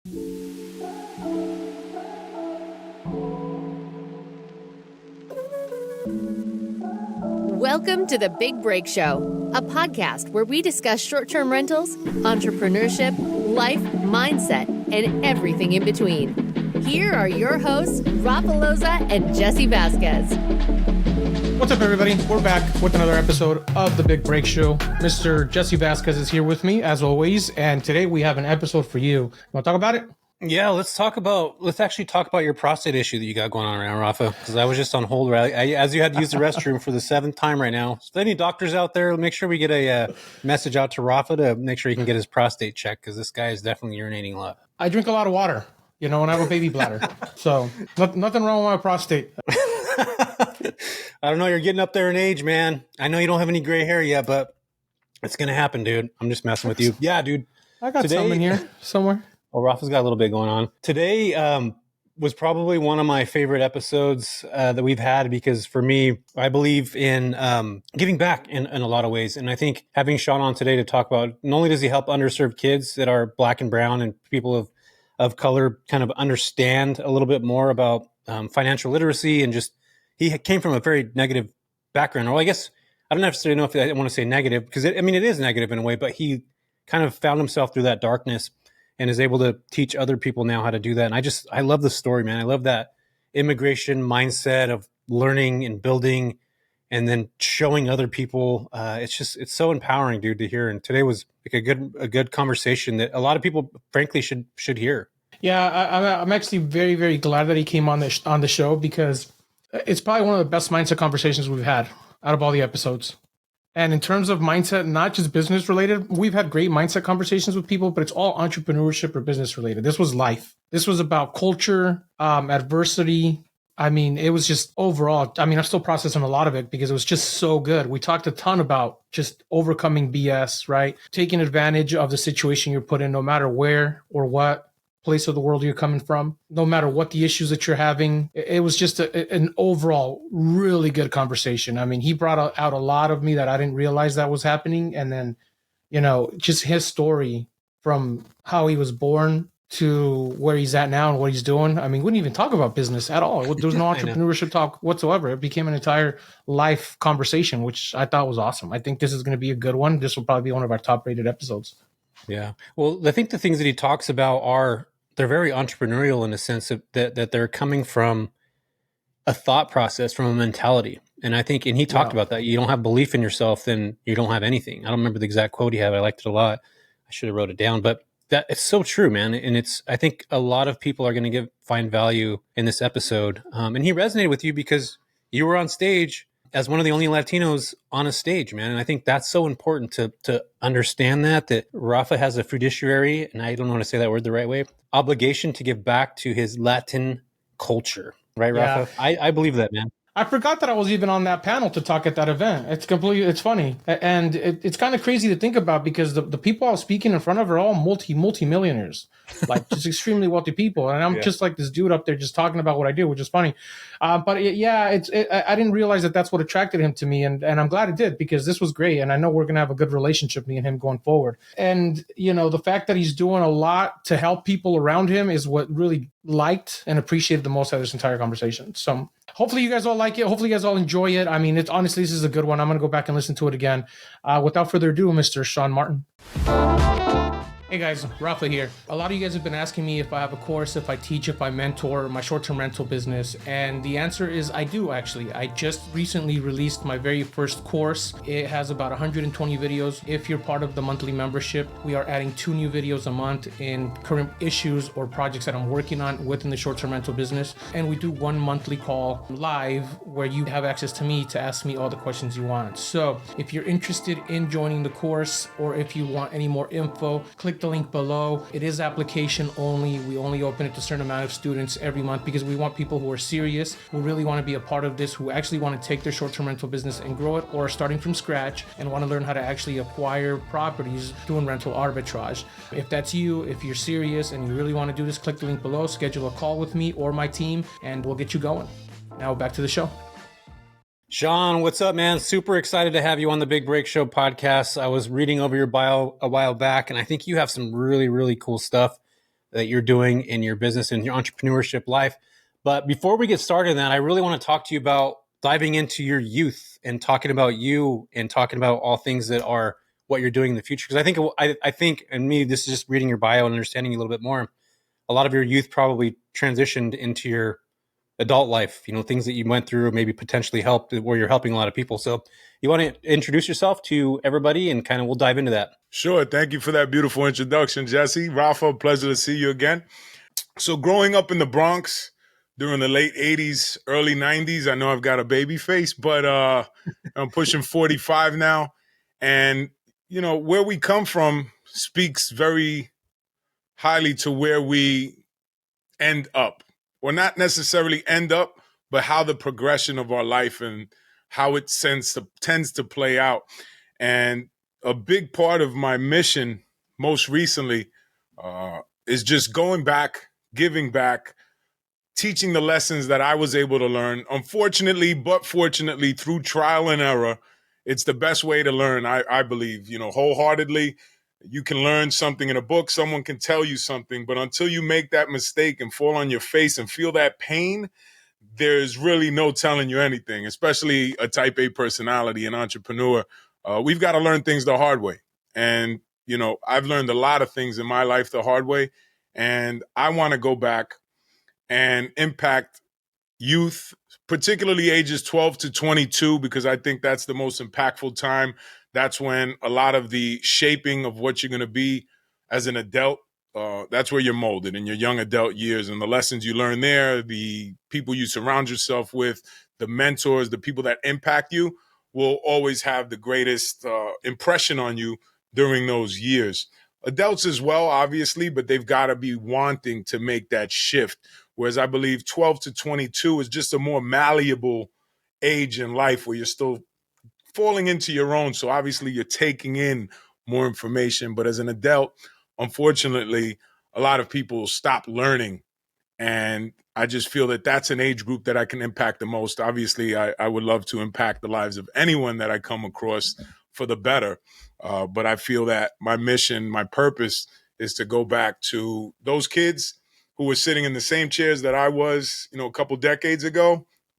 Welcome to The Big Break Show, a podcast where we discuss short-term rentals, entrepreneurship, life, mindset, and everything in between. Here are your hosts, Rafa Loza and Jesse Vasquez. What's up, everybody? We're back with another episode of The Big Break Show. Mr. Jesse Vasquez is here with me, as always, and today we have an episode for you. You want to talk about it? Yeah, let's actually talk about your prostate issue that you got going on right now, Rafa, because I was just on hold, right? As you had to use the restroom for the 7th time right now. So any doctors out there, make sure we get a message out to Rafa to make sure he can get his prostate checked, because this guy is definitely urinating a lot. I drink a lot of water, and I have a baby bladder. So nothing wrong with my prostate. I don't know, you're getting up there in age, man. I know you don't have any gray hair yet, but it's going to happen, dude. I'm just messing with you. Yeah, dude. I got some in here somewhere. Well, Rafa's got a little bit going on. Today was probably one of my favorite episodes that we've had, because for me, I believe in giving back in a lot of ways. And I think having Sean on today to talk about, not only does he help underserved kids that are Black and brown and people of color kind of understand a little bit more about financial literacy, and just he came from a very negative background. Or I guess I don't necessarily know if I want to say negative, because it is negative in a way, but he kind of found himself through that darkness and is able to teach other people now how to do that. And I love the story, man. I love that immigration mindset of learning and building and then showing other people. It's so empowering, dude, to hear. And today was like a good conversation that a lot of people, frankly, should hear. Yeah, I'm actually very, very glad that he came on the show, because it's probably one of the best mindset conversations we've had out of all the episodes. And in terms of mindset, not just business related, we've had great mindset conversations with people, but it's all entrepreneurship or business related. This was life. This was about culture, adversity. It was just overall, I'm still processing a lot of it because it was just so good. We talked a ton about just overcoming BS, right? Taking advantage of the situation you're put in, no matter where or what place of the world you're coming from, no matter what the issues that you're having. It was just an overall really good conversation. He brought out a lot of me that I didn't realize that was happening. And then, just his story from how he was born to where he's at now and what he's doing. We wouldn't even talk about business at all. There was no entrepreneurship talk whatsoever. It became an entire life conversation, which I thought was awesome. I think this is going to be a good one. This will probably be one of our top rated episodes. Yeah. Well, I think the things that he talks about they're very entrepreneurial in the sense of that they're coming from a thought process, from a mentality. And I think, and he talked about that. You don't have belief in yourself, then you don't have anything. I don't remember the exact quote he had. I liked it a lot. I should have wrote it down, but that it's so true, man. And I think a lot of people are going to find value in this episode. And he resonated with you because you were on stage as one of the only Latinos on a stage, man. And I think that's so important to understand that Rafa has a fiduciary, and I don't know how to say that word the right way, obligation to give back to his Latin culture. Right, Rafa? Yeah. I believe that, man. I forgot that I was even on that panel to talk at that event. It's funny. And it's kind of crazy to think about, because the people I was speaking in front of are all multi-millionaires, like just extremely wealthy people. And I'm just like this dude up there just talking about what I do, which is funny. I didn't realize that that's what attracted him to me. And I'm glad it did, because this was great. And I know we're going to have a good relationship, me and him, going forward. And, the fact that he's doing a lot to help people around him is what really liked and appreciated the most out of this entire conversation. So hopefully you guys all like it. Hopefully you guys all enjoy it. It's honestly, this is a good one. I'm going to go back and listen to it again. Without further ado, Mr. Sean Martin. Hey guys, Rafa here. A lot of you guys have been asking me if I have a course, if I teach, if I mentor my short-term rental business. And the answer is I do, actually. I just recently released my very first course. It has about 120 videos. If you're part of the monthly membership, we are adding 2 new videos a month in current issues or projects that I'm working on within the short-term rental business. And we do 1 monthly call live where you have access to me to ask me all the questions you want. So if you're interested in joining the course, or if you want any more info, click the link below. It is application only. We only open it to a certain amount of students every month, because we want people who are serious, who really want to be a part of this, who actually want to take their short-term rental business and grow it, or are starting from scratch and want to learn how to actually acquire properties doing rental arbitrage. If that's you, if you're serious and you really want to do this, click the link below, schedule a call with me or my team, and we'll get you going. Now back to the show. Sean, what's up, man? Super excited to have you on the Big Break Show podcast. I was reading over your bio a while back, and I think you have some really, really cool stuff that you're doing in your business and your entrepreneurship life. But before we get started in that, I really want to talk to you about diving into your youth and talking about you and talking about all things that are what you're doing in the future. Because I think, and me, this is just reading your bio and understanding you a little bit more. A lot of your youth probably transitioned into your adult life, things that you went through, maybe potentially helped where you're helping a lot of people. So you want to introduce yourself to everybody and kind of we'll dive into that. Sure. Thank you for that beautiful introduction, Jesse. Rafa, pleasure to see you again. So growing up in the Bronx during the late 80s, early 90s, I know I've got a baby face, but I'm pushing 45 now. And, where we come from speaks very highly to where we end up, or not necessarily end up, but how the progression of our life and how it tends to play out. And a big part of my mission most recently is just going back, giving back, teaching the lessons that I was able to learn. Unfortunately, but fortunately, through trial and error, it's the best way to learn, I believe, wholeheartedly. You can learn something in a book, someone can tell you something, but until you make that mistake and fall on your face and feel that pain, there's really no telling you anything, especially a type A personality, an entrepreneur. We've got to learn things the hard way. And, I've learned a lot of things in my life the hard way. And I want to go back and impact youth, particularly ages 12 to 22, because I think that's the most impactful time. That's when a lot of the shaping of what you're going to be as an adult, that's where you're molded in your young adult years. And the lessons you learn there, the people you surround yourself with, the mentors, the people that impact you will always have the greatest impression on you during those years. Adults as well, obviously, but they've got to be wanting to make that shift. Whereas I believe 12 to 22 is just a more malleable age in life where you're still falling into your own. So obviously you're taking in more information. But as an adult, unfortunately, a lot of people stop learning. And I just feel that that's an age group that I can impact the most. Obviously, I would love to impact the lives of anyone that I come across for the better. But I feel that my mission, my purpose is to go back to those kids who were sitting in the same chairs that I was, a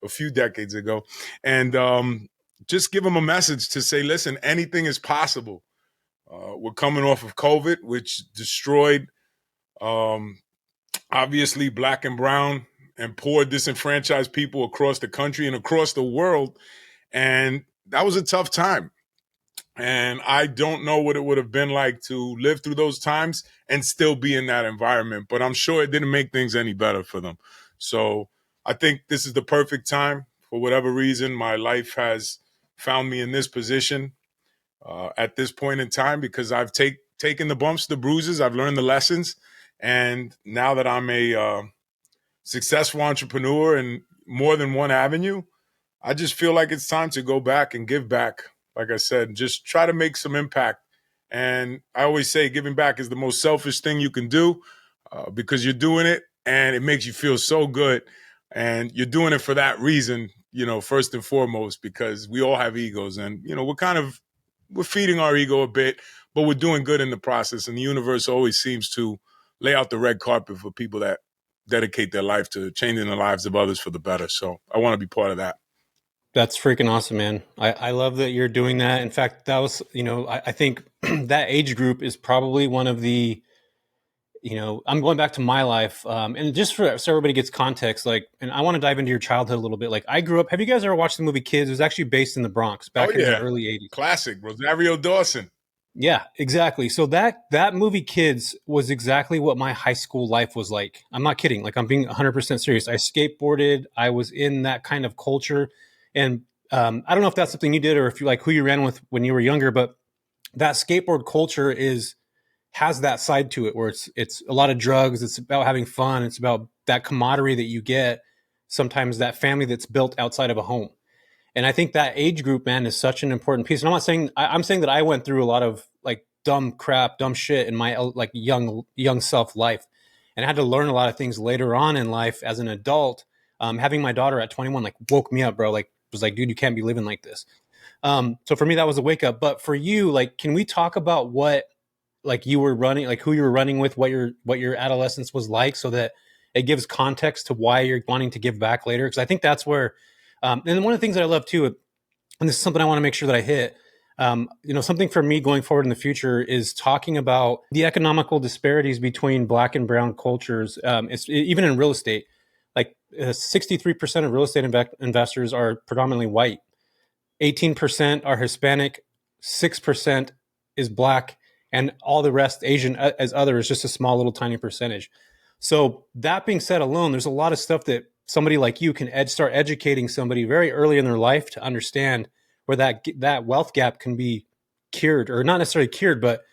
few decades ago, and just give them a message to say, listen, anything is possible. We're coming off of COVID, which destroyed, obviously, Black and brown and poor disenfranchised people across the country and across the world. And that was a tough time. And I don't know what it would have been like to live through those times and still be in that environment. But I'm sure it didn't make things any better for them. So I think this is the perfect time. For whatever reason, my life has found me in this position at this point in time because I've taken the bumps, the bruises. I've learned the lessons. And now that I'm a successful entrepreneur in more than one avenue, I just feel like it's time to go back and give back. Like I said, just try to make some impact. And I always say giving back is the most selfish thing you can do because you're doing it and it makes you feel so good. And you're doing it for that reason, first and foremost, because we all have egos and, we're feeding our ego a bit, but we're doing good in the process. And the universe always seems to lay out the red carpet for people that dedicate their life to changing the lives of others for the better. So I want to be part of that. That's freaking awesome, man. I love that you're doing that. In fact, that was, I think that age group is probably one of the, I'm going back to my life. And just so everybody gets context, and I want to dive into your childhood a little bit. I grew up, have you guys ever watched the movie Kids? It was actually based in the Bronx back in the early 80s. Classic, Rosario Dawson. Yeah, exactly. So that movie Kids was exactly what my high school life was like. I'm not kidding. I'm being 100% serious. I skateboarded. I was in that kind of culture. And I don't know if that's something you did or if you who you ran with when you were younger, but that skateboard culture has that side to it where it's a lot of drugs. It's about having fun. It's about that camaraderie that you get, sometimes that family that's built outside of a home. And I think that age group, man, is such an important piece. And I'm not saying, I'm saying that I went through a lot of dumb shit in my young self life. And I had to learn a lot of things later on in life as an adult. Having my daughter at 21, woke me up, bro. Was dude, you can't be living like this. So for me, that was a wake up. But for you, can we talk about what like you were running, like who you were running with, what your adolescence was like, so that it gives context to why you're wanting to give back later. Because I think that's where, and one of the things that I love too, and this is something I want to make sure that I hit. Something for me going forward in the future is talking about the economical disparities between Black and brown cultures. Even in real estate, like 63% of real estate investors are predominantly white, 18% are Hispanic, 6% is Black, and all the rest Asian as other is just a small little tiny percentage. So that being said alone, there's a lot of stuff that somebody like you can start educating somebody very early in their life to understand where that wealth gap can be cured, or not necessarily cured, but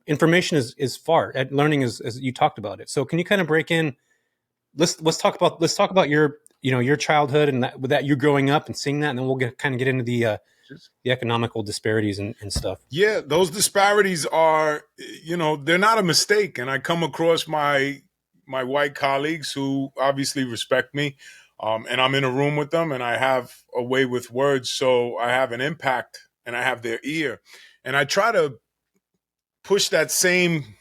information is far at learning as you talked about it. So can you kind of break in? Let's talk about your childhood and that you growing up and seeing that, and then we'll get into the economical disparities and stuff. Yeah, those disparities are, they're not a mistake. And I come across my white colleagues who obviously respect me, and I'm in a room with them, and I have a way with words, so I have an impact, and I have their ear. And I try to push that same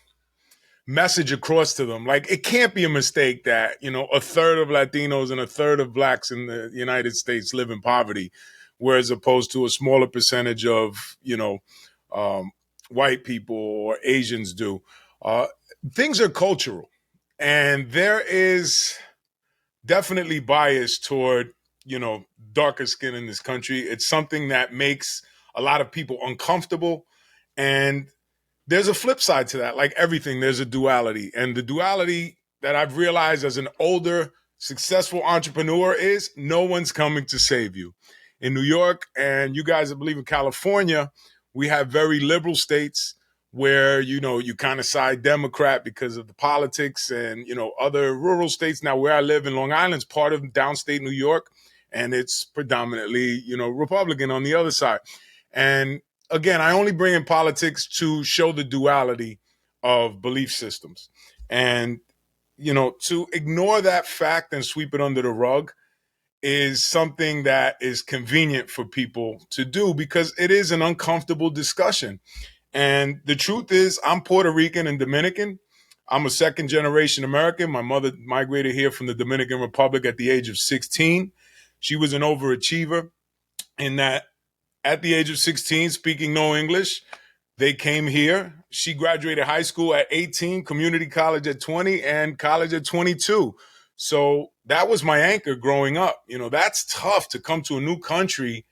message across to them. Like, it can't be a mistake that, a third of Latinos and a third of Blacks in the United States live in poverty, whereas opposed to a smaller percentage of, white people or Asians do. Things are cultural, and there is definitely bias toward, darker skin in this country. It's something that makes a lot of people uncomfortable. And there's a flip side to that. Like everything, there's a duality. And the duality that I've realized as an older, successful entrepreneur is no one's coming to save you. In New York, and you guys, I believe in California, we have very liberal states where, you kind of side Democrat because of the politics, and, other rural states. Now, where I live in Long Island is part of downstate New York, and it's predominantly, Republican on the other side. And again, I only bring in politics to show the duality of belief systems. And, to ignore that fact and sweep it under the rug is something that is convenient for people to do, because it is an uncomfortable discussion. And the truth is, I'm Puerto Rican and Dominican. I'm a second generation American. My mother migrated here from the Dominican Republic at the age of 16. She was an overachiever in that at the age of 16, speaking no English, they came here. She graduated high school at 18, community college at 20, and college at 22. So that was my anchor growing up. That's tough to come to a new country,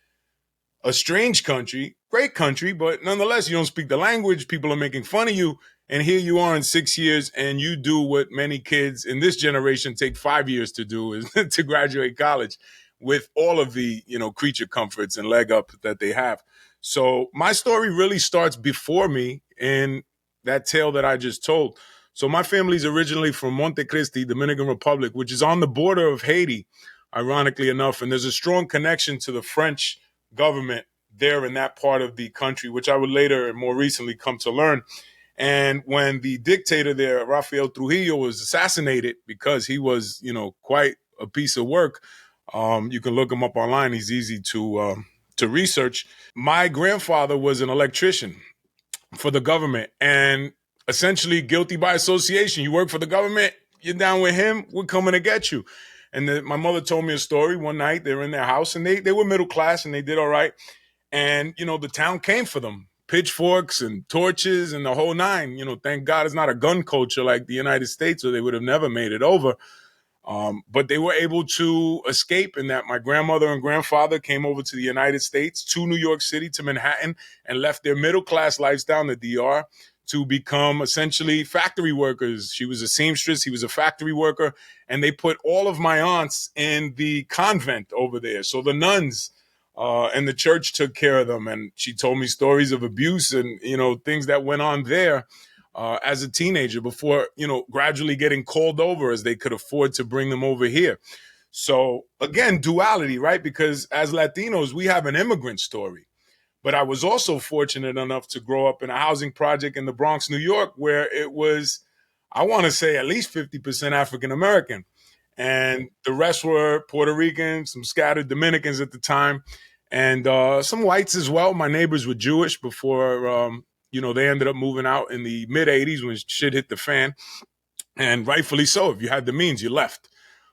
a strange country, great country, but nonetheless, you don't speak the language. People are making fun of you. And here you are in 6 years, and you do what many kids in this generation take 5 years to do, is to graduate college with all of the, creature comforts and leg up that they have. So my story really starts before me in that tale that I just told. So my family's originally from Montecristi, Dominican Republic, which is on the border of Haiti, ironically enough. And there's a strong connection to the French government there in that part of the country, which I would later and more recently come to learn. And when the dictator there, R.e.a.l Trujillo, was assassinated, because he was, quite a piece of work. You can look him up online. He's easy to research. My grandfather was an electrician for the government, and essentially guilty by association. You work for the government, you're down with him, we're coming to get you. And my mother told me a story one night. They were in their house, and they were middle class, and they did all right. And, the town came for them. Pitchforks and torches and the whole nine. Thank God it's not a gun culture like the United States, or they would have never made it over. But they were able to escape in that my grandmother and grandfather came over to the United States, to New York City, to Manhattan, and left their middle-class lifestyle in the DR to become essentially factory workers. She was a seamstress. He was a factory worker. And they put all of my aunts in the convent over there. So the nuns and the church took care of them. And she told me stories of abuse and, things that went on there as a teenager before, gradually getting called over as they could afford to bring them over here. So again, duality, right? Because as Latinos, we have an immigrant story. But I was also fortunate enough to grow up in a housing project in the Bronx, New York, where it was, I want to say, at least 50% African-American. And the rest were Puerto Rican, some scattered Dominicans at the time, and some whites as well. My neighbors were Jewish before They ended up moving out in the mid 80s when shit hit the fan. And rightfully so. If you had the means, you left.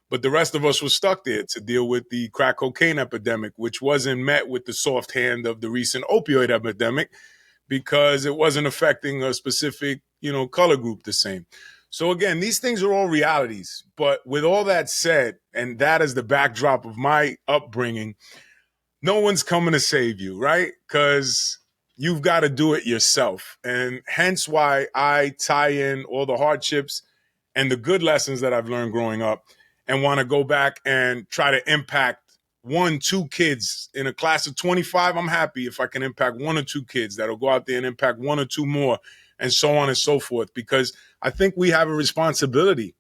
But the rest of us were stuck there to deal with the crack cocaine epidemic, which wasn't met with the soft hand of the recent opioid epidemic because it wasn't affecting a specific, color group the same. So again, these things are all realities. But with all that said, and that is the backdrop of my upbringing, no one's coming to save you, right? Because you've got to do it yourself. And hence why I tie in all the hardships and the good lessons that I've learned growing up and want to go back and try to impact 1-2 kids in a class of 25. I'm happy if I can impact 1 or 2 kids that'll go out there and impact 1 or 2 more, and so on and so forth, because I think we have a responsibility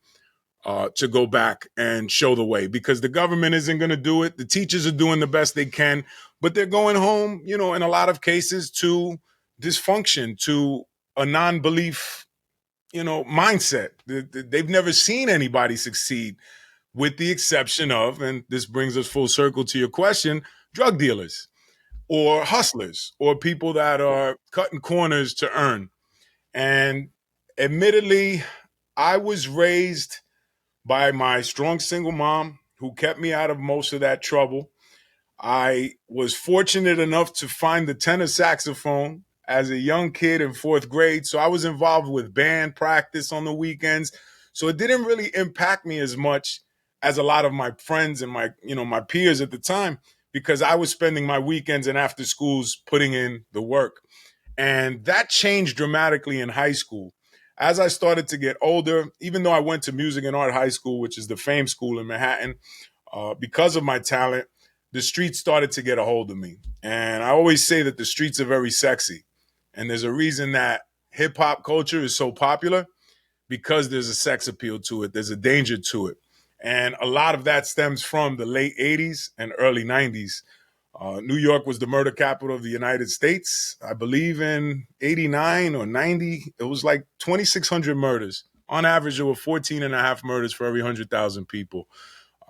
to go back and show the way, because the government isn't going to do it. The teachers are doing the best they can, but they're going home, in a lot of cases to dysfunction, to a non-belief, mindset. They've never seen anybody succeed, with the exception of, and this brings us full circle to your question, drug dealers or hustlers or people that are cutting corners to earn. And admittedly, I was raised by my strong single mom who kept me out of most of that trouble. I was fortunate enough to find the tenor saxophone as a young kid in 4th grade. So I was involved with band practice on the weekends. So it didn't really impact me as much as a lot of my friends and my peers at the time, because I was spending my weekends and after schools putting in the work. And that changed dramatically in high school. As I started to get older, even though I went to Music and Art High School, which is the famed school in Manhattan, because of my talent, the streets started to get a hold of me. And I always say that the streets are very sexy. And there's a reason that hip hop culture is so popular, because there's a sex appeal to it. There's a danger to it. And a lot of that stems from the late 80s and early 90s. New York was the murder capital of the United States. I believe in 89 or 90, it was like 2,600 murders. On average, there were 14 and a half murders for every 100,000 people.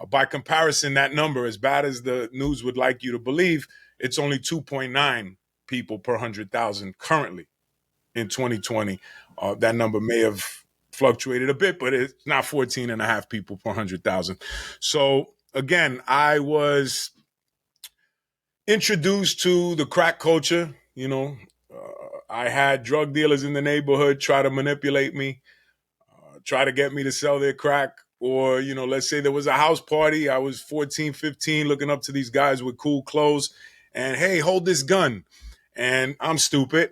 By comparison, that number, as bad as the news would like you to believe, it's only 2.9 people per 100,000 currently in 2020. That number may have fluctuated a bit, but it's not 14 and a half people per 100,000. So again, I was introduced to the crack culture. I had drug dealers in the neighborhood try to manipulate me, try to get me to sell their crack. Or, let's say there was a house party. I was 14, 15, looking up to these guys with cool clothes and, hey, hold this gun. And I'm stupid.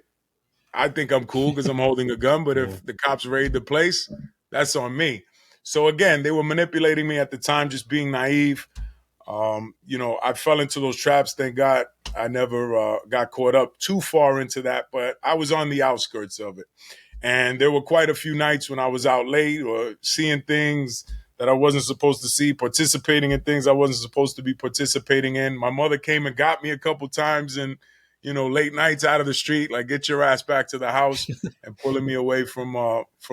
I think I'm cool because I'm holding a gun. But if the cops raid the place, that's on me. So again, they were manipulating me at the time, just being naive. I fell into those traps. Thank God I never got caught up too far into that, but I was on the outskirts of it. And there were quite a few nights when I was out late or seeing things that I wasn't supposed to see, participating in things I wasn't supposed to be participating in. My mother came and got me a couple times, and late nights out of the street, like, get your ass back to the house, and pulling me away from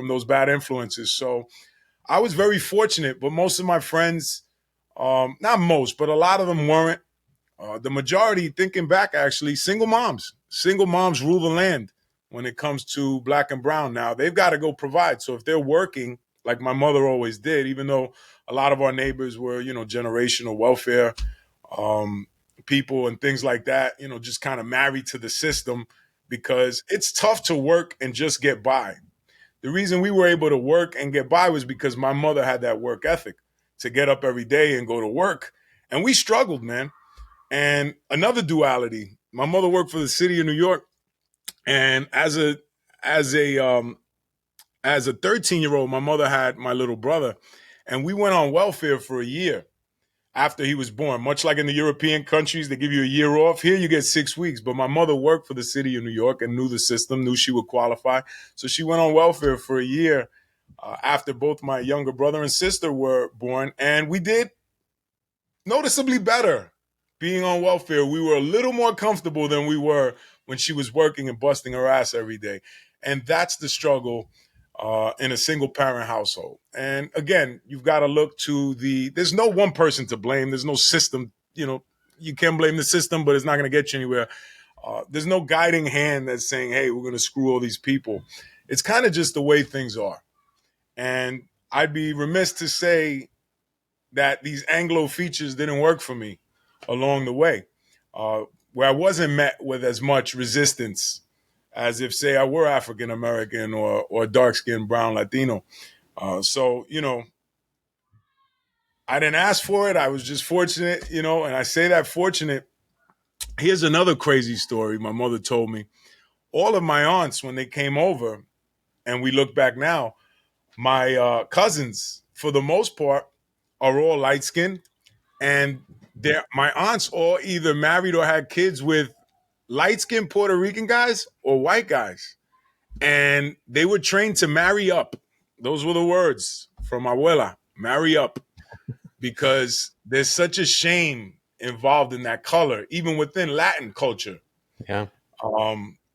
those bad influences. So I was very fortunate, but most of my friends, not most, but a lot of them weren't. The majority, thinking back, actually, single moms rule the land when it comes to Black and brown. Now they've got to go provide. So if they're working, like my mother always did, even though a lot of our neighbors were, generational welfare people and things like that, just kind of married to the system, because it's tough to work and just get by. The reason we were able to work and get by was because my mother had that work ethic to get up every day and go to work. And we struggled, man. And another duality, my mother worked for the city of New York. And as a 13-year-old, my mother had my little brother, and we went on welfare for a year after he was born. Much like in the European countries, they give you a year off. Here you get 6 weeks. But my mother worked for the city of New York and knew the system, knew she would qualify. So she went on welfare for a year after both my younger brother and sister were born. And we did noticeably better being on welfare. We were a little more comfortable than we were when she was working and busting her ass every day. And that's the struggle in a single parent household. And again, you've got to look to there's no one person to blame. There's no system, you can blame the system, but it's not going to get you anywhere. There's no guiding hand that's saying, hey, we're going to screw all these people. It's kind of just the way things are. And I'd be remiss to say that these Anglo features didn't work for me along the way, where I wasn't met with as much resistance as if, say, I were African American or dark-skinned brown Latino. So, I didn't ask for it. I was just fortunate, and I say that fortunate. Here's another crazy story my mother told me. All of my aunts, when they came over, and we look back now, my cousins, for the most part, are all light-skinned. And my aunts all either married or had kids with light-skinned Puerto Rican guys or white guys. And they were trained to marry up. Those were the words from abuela, marry up. Because there's such a shame involved in that color, even within Latin culture. Yeah.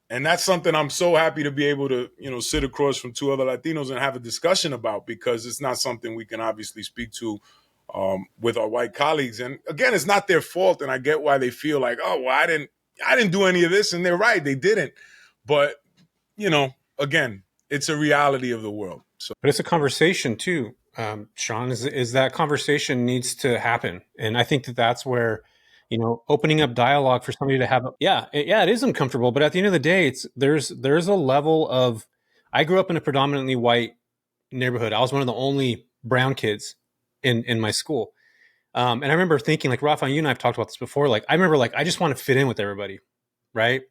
And that's something I'm so happy to be able to, sit across from two other Latinos and have a discussion about, because it's not something we can obviously speak to with our white colleagues. And again, it's not their fault. And I get why they feel like, oh, well, I didn't do any of this. And they're right. They didn't. But, again, it's a reality of the world. So, but it's a conversation too. Sean, is that conversation needs to happen. And I think that's where, opening up dialogue for somebody to have, it is uncomfortable, but at the end of the day, there's a level of, I grew up in a predominantly white neighborhood. I was one of the only brown kids in my school. And I remember thinking, like, Rafa, you and I have talked about this before. Like, I remember, like, I just want to fit in with everybody. Right.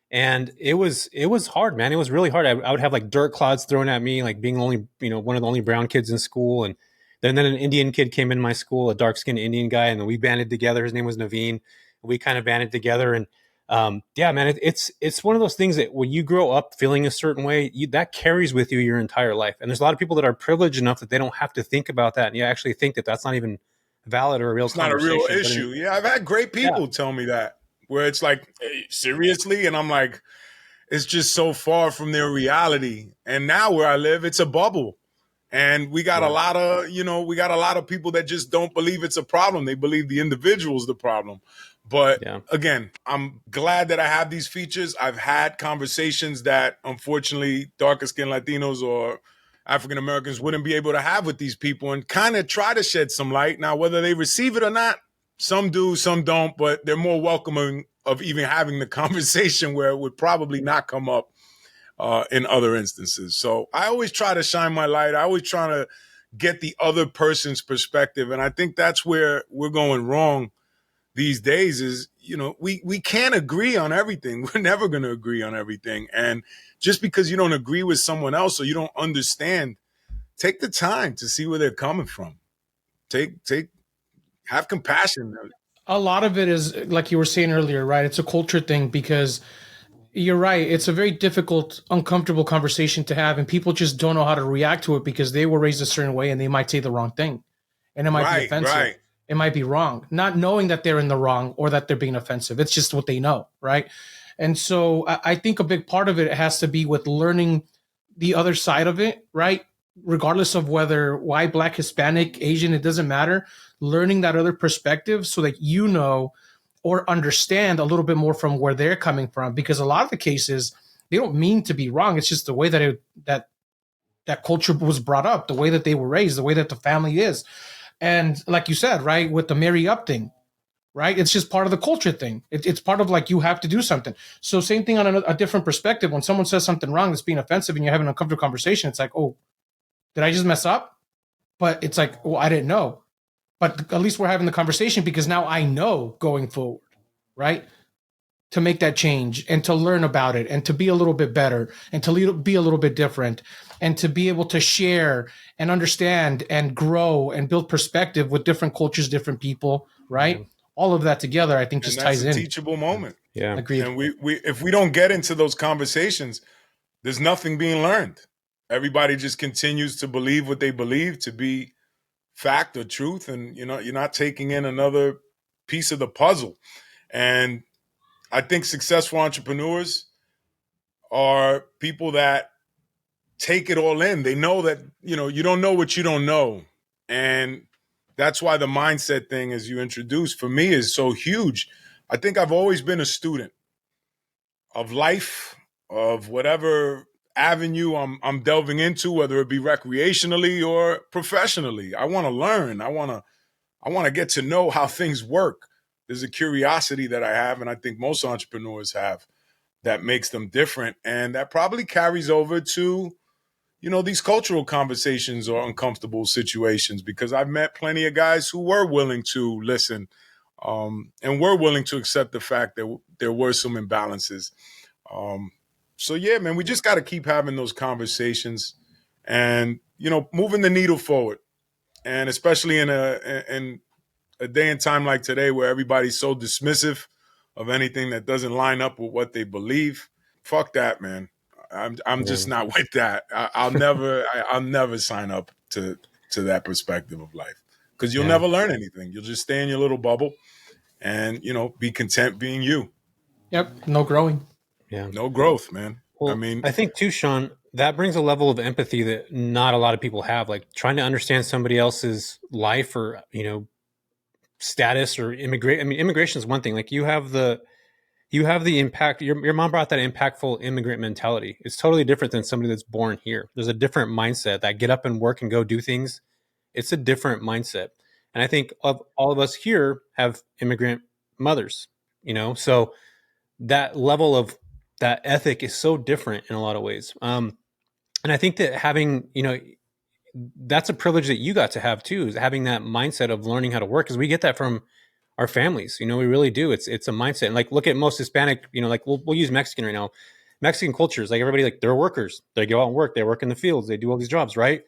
And it was hard, man. It was really hard. I would have like dirt clouds thrown at me, like being only, one of the only brown kids in school. And then an Indian kid came in my school, a dark skinned Indian guy. And then we banded together. His name was Naveen. We kind of banded together. And man, it's one of those things that when you grow up feeling a certain way, that carries with you your entire life. And there's a lot of people that are privileged enough that they don't have to think about that. And you actually think that that's not even valid or a real conversation. It's not a real issue. I've had great people tell me that. Where it's like, hey, seriously? And I'm like, it's just so far from their reality. And now where I live, it's a bubble. And we got a lot of people that just don't believe it's a problem. They believe the individual's the problem. But again, I'm glad that I have these features. I've had conversations that unfortunately darker skinned Latinos or African Americans wouldn't be able to have with these people, and kind of try to shed some light. Now, whether they receive it or not, some do, some don't, but they're more welcoming of even having the conversation, where it would probably not come up in other instances. So I always try to shine my light. I always try to get the other person's perspective. And I think that's where we're going wrong these days is, we can't agree on everything. We're never going to agree on everything. And just because you don't agree with someone else or you don't understand, take the time to see where they're coming from. Have compassion. A lot of it is, like you were saying earlier, right? It's a culture thing, because you're right. It's a very difficult, uncomfortable conversation to have, and people just don't know how to react to it because they were raised a certain way and they might say the wrong thing, and it might be offensive. Right. It might be wrong, not knowing that they're in the wrong or that they're being offensive. It's just what they know, right? And so I think a big part of it has to be with learning the other side of it, right? Regardless of whether white, black, Hispanic, Asian, it doesn't matter. Learning that other perspective so that or understand a little bit more from where they're coming from. Because a lot of the cases, they don't mean to be wrong. It's just the way that culture was brought up, the way that they were raised, the way that the family is. And like you said, right, with the marry up thing, right? It's just part of the culture thing. It's part of, like, you have to do something. So same thing on a different perspective. When someone says something wrong that's being offensive and you're having an uncomfortable conversation, it's like, oh, did I just mess up? But it's like, well, I didn't know. But at least we're having the conversation, because now I know going forward, right? To make that change and to learn about it and to be a little bit better and to be a little bit different and to be able to share and understand and grow and build perspective with different cultures, different people, right? Mm-hmm. All of that together, I think, just ties in. That's a teachable moment. Yeah. Agreed. And we if we don't get into those conversations, there's nothing being learned. Everybody just continues to believe what they believe to be fact or truth, and you're not taking in another piece of the puzzle. And I think successful entrepreneurs are people that take it all in. They know that you don't know what you don't know, and that's why the mindset thing, as you introduced, for me is so huge. I think I've always been a student. of life, of whatever avenue I'm delving into, whether it be recreationally or professionally. I want to learn. I want to get to know how things work. There's a curiosity that I have, and I think most entrepreneurs have, that makes them different, and that probably carries over to these cultural conversations or uncomfortable situations, because I've met plenty of guys who were willing to listen, and were willing to accept the fact that there were some imbalances. So yeah, man, we just got to keep having those conversations and, moving the needle forward. And especially in a day and time like today where everybody's so dismissive of anything that doesn't line up with what they believe. Fuck that, man. I'm just not with that. I'll never sign up to that perspective of life, because you'll never learn anything. You'll just stay in your little bubble and, be content being you. Yep. No growing. Yeah. No growth, man. Well, I think too, Sean, that brings a level of empathy that not a lot of people have, like trying to understand somebody else's life or, status or immigrate. I mean, immigration is one thing. Like you have the impact. Your mom brought that impactful immigrant mentality. It's totally different than somebody that's born here. There's a different mindset that get up and work and go do things. It's a different mindset. And I think of all of us here have immigrant mothers, so that level of that ethic is so different in a lot of ways. And I think that having, that's a privilege that you got to have too, is having that mindset of learning how to work, because we get that from our families. We really do. It's a mindset. And like, look at most Hispanic, like we'll use Mexican right now. Mexican cultures, like everybody, like they're workers. They go out and work. They work in the fields. They do all these jobs, right?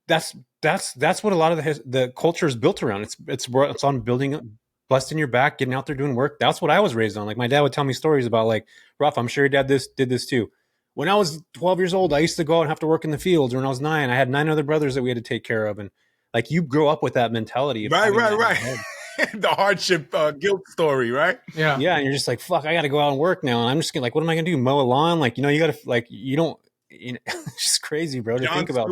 That's what a lot of the culture is built around. It's on building, busting your back, getting out there doing work. That's what I was raised on. Like my dad would tell me stories about, like, Ruff, I'm sure your dad did this too. When I was 12 years old, I used to go out and have to work in the fields. Or when I was 9, I had 9 other brothers that we had to take care of. And like, you grow up with that mentality. Right. The hardship guilt story, right? Yeah. Yeah. And you're just like, fuck, I got to go out and work now. And I'm just gonna, like, what am I going to do? Mow a lawn? Like, you got to, like, you don't, it's just crazy, bro, to think about.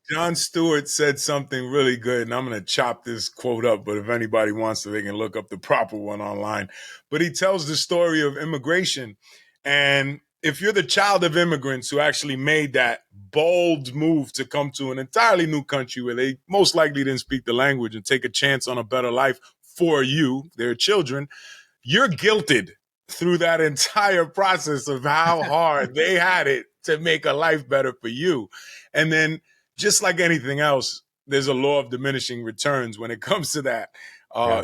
Jon Stewart said something really good, and I'm going to chop this quote up, but if anybody wants to, they can look up the proper one online. But he tells the story of immigration. And if you're the child of immigrants who actually made that bold move to come to an entirely new country where they most likely didn't speak the language and take a chance on a better life for you, their children, you're guilted through that entire process of how hard they had it to make a life better for you. And then, just like anything else, there's a law of diminishing returns when it comes to that.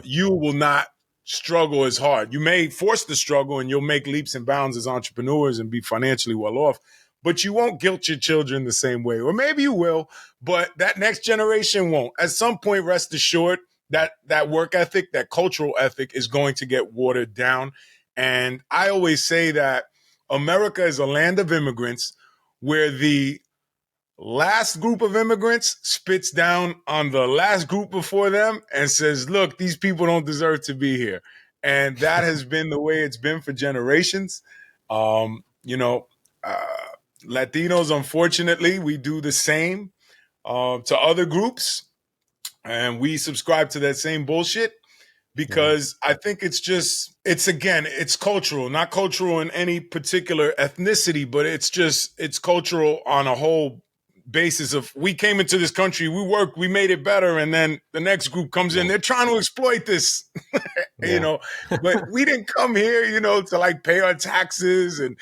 You will not struggle as hard. You may force the struggle and you'll make leaps and bounds as entrepreneurs and be financially well off, but you won't guilt your children the same way. Or maybe you will, but that next generation won't. At some point, rest assured that work ethic, that cultural ethic is going to get watered down. And I always say that America is a land of immigrants where the last group of immigrants spits down on the last group before them and says, look, these people don't deserve to be here. And that has been the way it's been for generations. Latinos, unfortunately, we do the same to other groups. And we subscribe to that same bullshit. Because I think it's cultural, not cultural in any particular ethnicity, but it's cultural on a whole basis of, we came into this country, we worked, we made it better. And then the next group comes in, they're trying to exploit this, but we didn't come here, to like pay our taxes and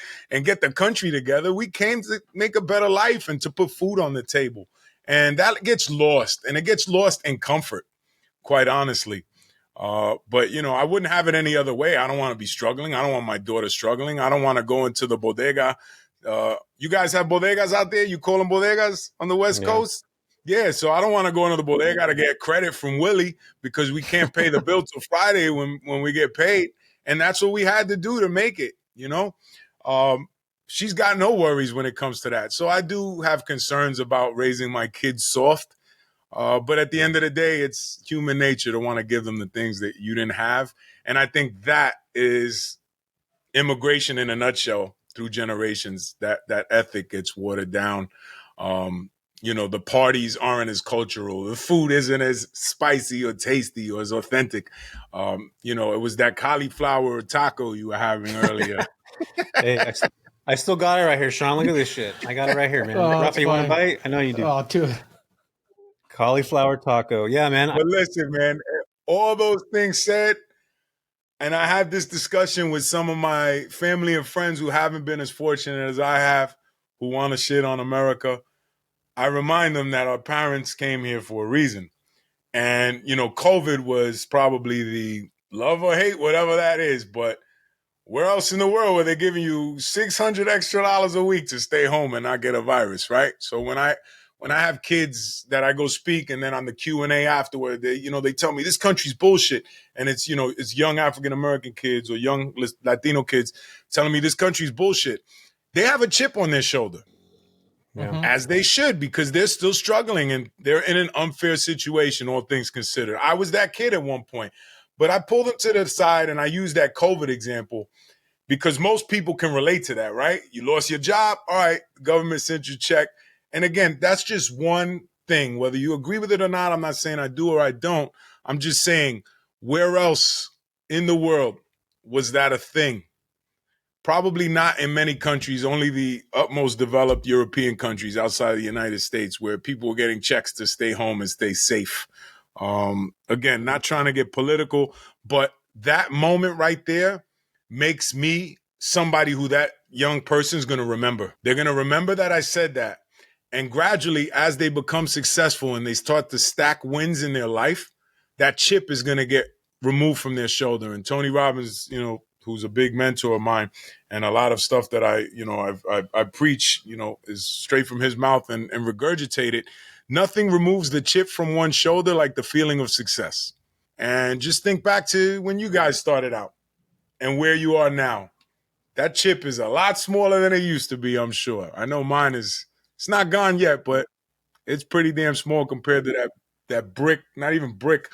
get the country together. We came to make a better life and to put food on the table. And that gets lost, and it gets lost in comfort, quite honestly. But I wouldn't have it any other way. I don't want to be struggling. I don't want my daughter struggling. I don't want to go into the bodega. You guys have bodegas out there? You call them bodegas on the West Coast? Yeah. So I don't want to go into the bodega to get credit from Willie because we can't pay the bill till Friday when we get paid. And that's what we had to do to make it, She's got no worries when it comes to that. So I do have concerns about raising my kids soft. But at the end of the day, it's human nature to want to give them the things that you didn't have. And I think that is immigration in a nutshell through generations. That ethic gets watered down. The parties aren't as cultural. The food isn't as spicy or tasty or as authentic. It was that cauliflower taco you were having earlier. Hey, I still got it right here, Sean. Look at this shit. I got it right here, man. Oh, it's Rafa, you want a funny. bite? I know you do. Oh, dude. Cauliflower taco. Yeah, man. But listen, man, all those things said, and I had this discussion with some of my family and friends who haven't been as fortunate as I have, who want to shit on America. I remind them that our parents came here for a reason. And, COVID was probably the love or hate, whatever that is. But where else in the world were they giving you $600 extra a week to stay home and not get a virus, right? So when I have kids that I go speak, and then on the Q&A afterward, they tell me this country's bullshit. And it's young African-American kids or young Latino kids telling me this country's bullshit. They have a chip on their shoulder. Yeah. As they should, because they're still struggling and they're in an unfair situation, all things considered. I was that kid at one point, but I pulled them to the side and I used that COVID example because most people can relate to that, right? You lost your job. All right, the government sent you a check. And again, that's just one thing. Whether you agree with it or not, I'm not saying I do or I don't. I'm just saying, where else in the world was that a thing? Probably not in many countries, only the utmost developed European countries outside of the United States, where people were getting checks to stay home and stay safe. Again, not trying to get political, but that moment right there makes me somebody who that young person is going to remember. They're going to remember that I said that. And gradually, as they become successful and they start to stack wins in their life, that chip is going to get removed from their shoulder. And Tony Robbins, who's a big mentor of mine, and a lot of stuff that I preach, is straight from his mouth and regurgitated. Nothing removes the chip from one's shoulder like the feeling of success. And just think back to when you guys started out and where you are now. That chip is a lot smaller than it used to be, I'm sure. I know mine it's not gone yet, but it's pretty damn small compared to that brick, not even brick,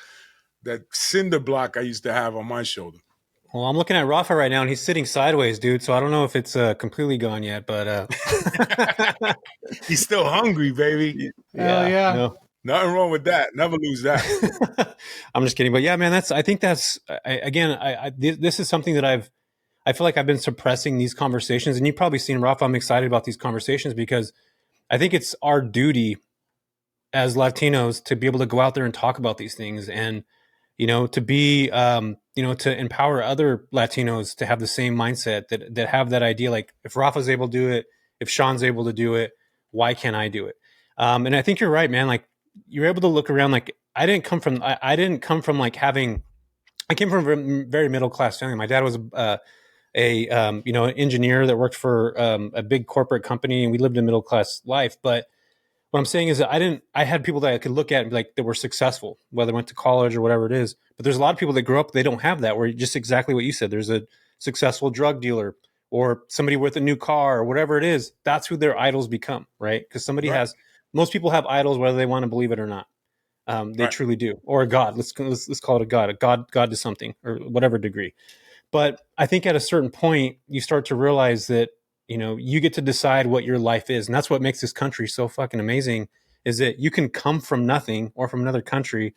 that cinder block I used to have on my shoulder. Well, I'm looking at Rafa right now, and he's sitting sideways, dude. So I don't know if it's completely gone yet, but he's still hungry, baby. Yeah. No. Nothing wrong with that. Never lose that. I'm just kidding, but yeah, man, I think that's this is something that I feel like I've been suppressing these conversations, and you've probably seen, Rafa. I'm excited about these conversations because I think it's our duty as Latinos to be able to go out there and talk about these things, and to be to empower other Latinos to have the same mindset, that have that idea. Like, if Rafa's able to do it, if Sean's able to do it, why can't I do it? And I think you're right, man. Like, you're able to look around. Like, I didn't come from like having. I came from a very middle class family. My dad was an engineer that worked for a big corporate company, and we lived a middle class life. But what I'm saying is that I had people that I could look at and be like, that were successful, whether they went to college or whatever it is. But there's a lot of people that grow up, they don't have that, where just exactly what you said. There's a successful drug dealer or somebody with a new car or whatever it is. That's who their idols become, right? Because most people have idols, whether they want to believe it or not. They truly do. Or a God. Let's call it a God. God to something, or whatever degree. But I think at a certain point, you start to realize that, you get to decide what your life is. And that's what makes this country so fucking amazing, is that you can come from nothing or from another country.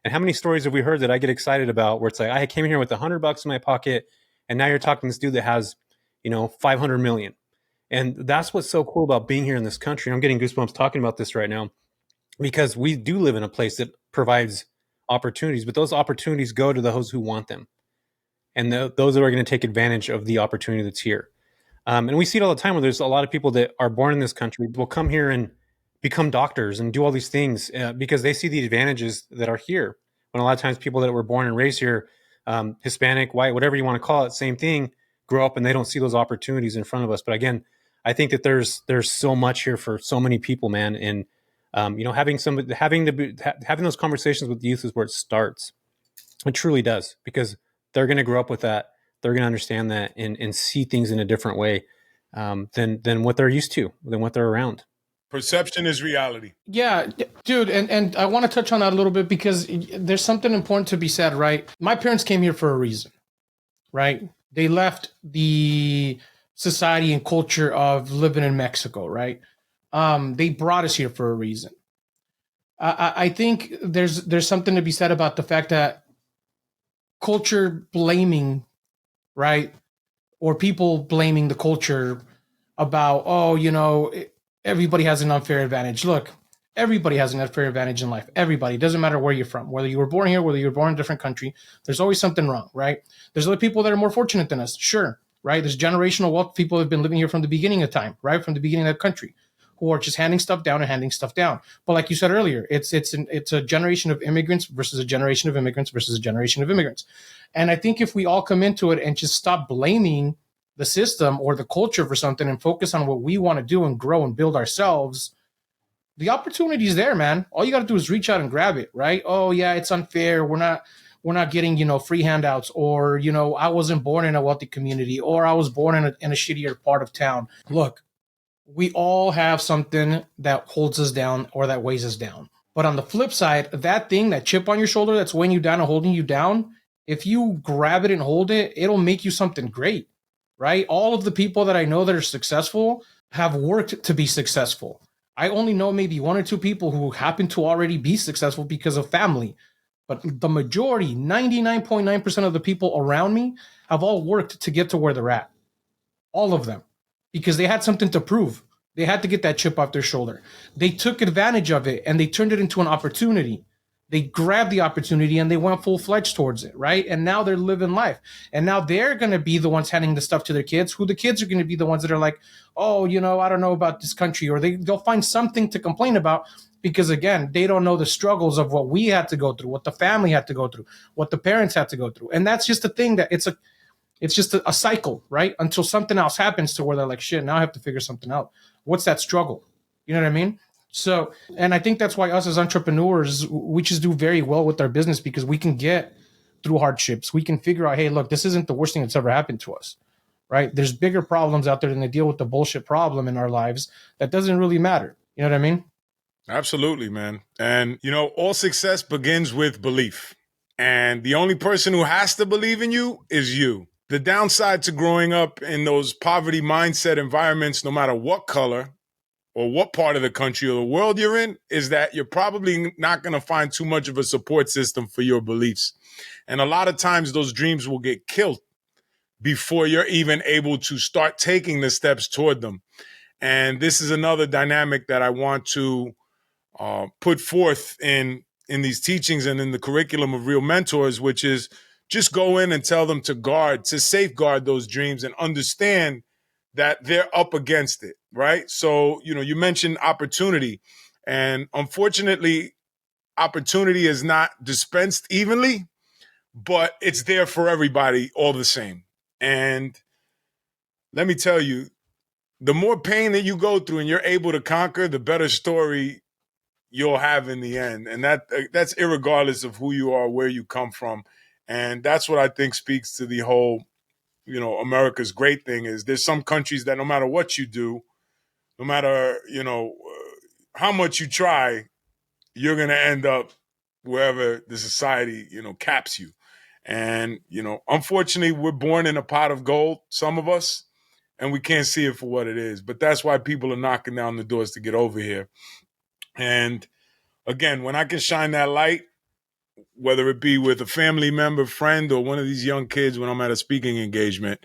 And how many stories have we heard that I get excited about, where it's like, I came here with $100 in my pocket, and now you're talking to this dude that has, 500 million. And that's what's so cool about being here in this country. I'm getting goosebumps talking about this right now, because we do live in a place that provides opportunities, but those opportunities go to those who want them. And those that are going to take advantage of the opportunity that's here. And we see it all the time, where there's a lot of people that are born in this country will come here and become doctors and do all these things because they see the advantages that are here. When a lot of times people that were born and raised here, Hispanic, white, whatever you want to call it, same thing, grow up and they don't see those opportunities in front of us. But again, I think that there's so much here for so many people, man. And having those conversations with the youth is where it starts. It truly does, because they're going to grow up with that. They're going to understand that and see things in a different way than what they're used to, than what they're around. Perception is reality. Yeah, dude. And I want to touch on that a little bit, because there's something important to be said, right? My parents came here for a reason, right? They left the society and culture of living in Mexico, right? They brought us here for a reason. I think there's something to be said about the fact that culture blaming, right, or people blaming the culture about, oh, everybody has an unfair advantage. Look, everybody has an unfair advantage in life. Everybody. It doesn't matter where you're from, whether you were born here, whether you were born in a different country. There's always something wrong, right? There's other people that are more fortunate than us. Sure, right? There's generational wealth. People have been living here from the beginning of time, right? From the beginning of the country, who are just handing stuff down and handing stuff down. But like you said earlier, it's a generation of immigrants versus a generation of immigrants versus a generation of immigrants. And I think if we all come into it and just stop blaming the system or the culture for something and focus on what we want to do and grow and build ourselves, the opportunity is there, man. All you got to do is reach out and grab it, right? Oh yeah, it's unfair. We're not getting, free handouts, or, I wasn't born in a wealthy community, or I was born in a shittier part of town. Look, we all have something that holds us down or that weighs us down. But on the flip side, that thing, that chip on your shoulder that's weighing you down and holding you down, if you grab it and hold it, it'll make you something great, right? All of the people that I know that are successful have worked to be successful. I only know maybe one or two people who happen to already be successful because of family. But the majority, 99.9% of the people around me have all worked to get to where they're at. All of them. Because they had something to prove. They had to get that chip off their shoulder. They took advantage of it and they turned it into an opportunity. They grabbed the opportunity and they went full-fledged towards it, right? And now they're living life. And now they're going to be the ones handing the stuff to their kids, who the kids are going to be the ones that are like, oh, I don't know about this country, or they'll find something to complain about because, again, they don't know the struggles of what we had to go through, what the family had to go through, what the parents had to go through. And that's just the thing, that it's just a cycle, right? Until something else happens to where they're like, shit, now I have to figure something out. What's that struggle? You know what I mean? So, and I think that's why us as entrepreneurs, we just do very well with our business, because we can get through hardships. We can figure out, hey, look, this isn't the worst thing that's ever happened to us, right? There's bigger problems out there than to deal with the bullshit problem in our lives that doesn't really matter. You know what I mean? Absolutely, man. And, all success begins with belief. And the only person who has to believe in you is you. The downside to growing up in those poverty mindset environments, no matter what color or what part of the country or the world you're in, is that you're probably not going to find too much of a support system for your beliefs. And a lot of times those dreams will get killed before you're even able to start taking the steps toward them. And this is another dynamic that I want to put forth in these teachings and in the curriculum of Real Mentors, which is just go in and tell them to safeguard those dreams and understand that they're up against it, right? So, you mentioned opportunity, and unfortunately, opportunity is not dispensed evenly, but it's there for everybody all the same. And let me tell you, the more pain that you go through and you're able to conquer, the better story you'll have in the end. And that's irregardless of who you are, where you come from. And that's what I think speaks to the whole, America's great thing is there's some countries that no matter what you do, no matter, how much you try, you're going to end up wherever the society, caps you. And, unfortunately, we're born in a pot of gold, some of us, and we can't see it for what it is. But that's why people are knocking down the doors to get over here. And again, when I can shine that light, whether it be with a family member, friend, or one of these young kids when I'm at a speaking engagement,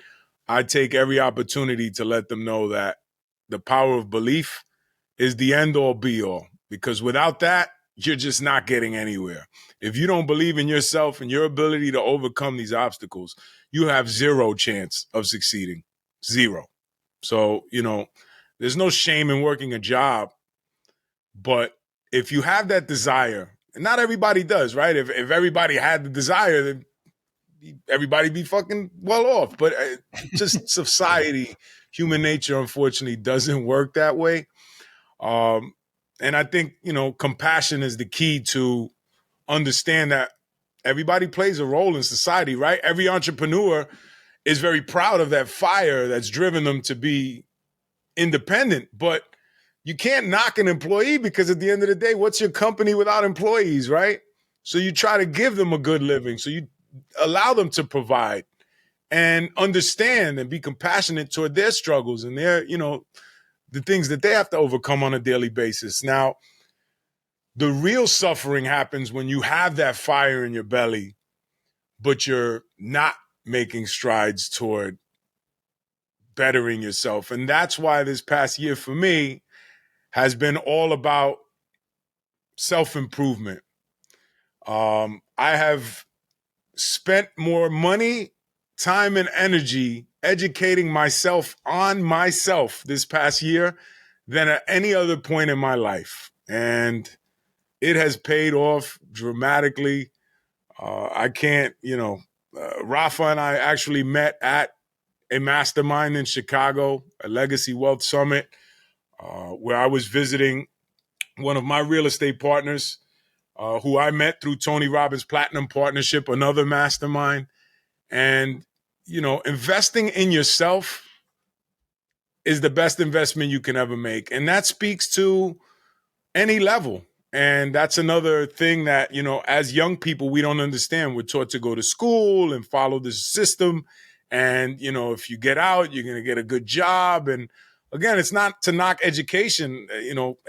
I take every opportunity to let them know that the power of belief is the end all be all. Because without that, you're just not getting anywhere. If you don't believe in yourself and your ability to overcome these obstacles, you have zero chance of succeeding. Zero. So, there's no shame in working a job. But if you have that desire, and not everybody does, right? If everybody had the desire, then everybody be fucking well off. But just society, human nature, unfortunately, doesn't work that way. And I think, compassion is the key to understand that everybody plays a role in society, right? Every entrepreneur is very proud of that fire that's driven them to be independent. But you can't knock an employee, because at the end of the day, what's your company without employees, right? So you try to give them a good living. So you allow them to provide and understand and be compassionate toward their struggles and their, the things that they have to overcome on a daily basis. Now, the real suffering happens when you have that fire in your belly, but you're not making strides toward bettering yourself. And that's why this past year for me has been all about self-improvement. I have spent more money, time, and energy educating myself on myself this past year than at any other point in my life. And it has paid off dramatically. I can't, Rafa and I actually met at a mastermind in Chicago, a Legacy Wealth Summit, where I was visiting one of my real estate partners, who I met through Tony Robbins Platinum Partnership, another mastermind. And, investing in yourself is the best investment you can ever make. And that speaks to any level. And that's another thing that, as young people, we don't understand. We're taught to go to school and follow the system. And, if you get out, you're going to get a good job. And again, it's not to knock education.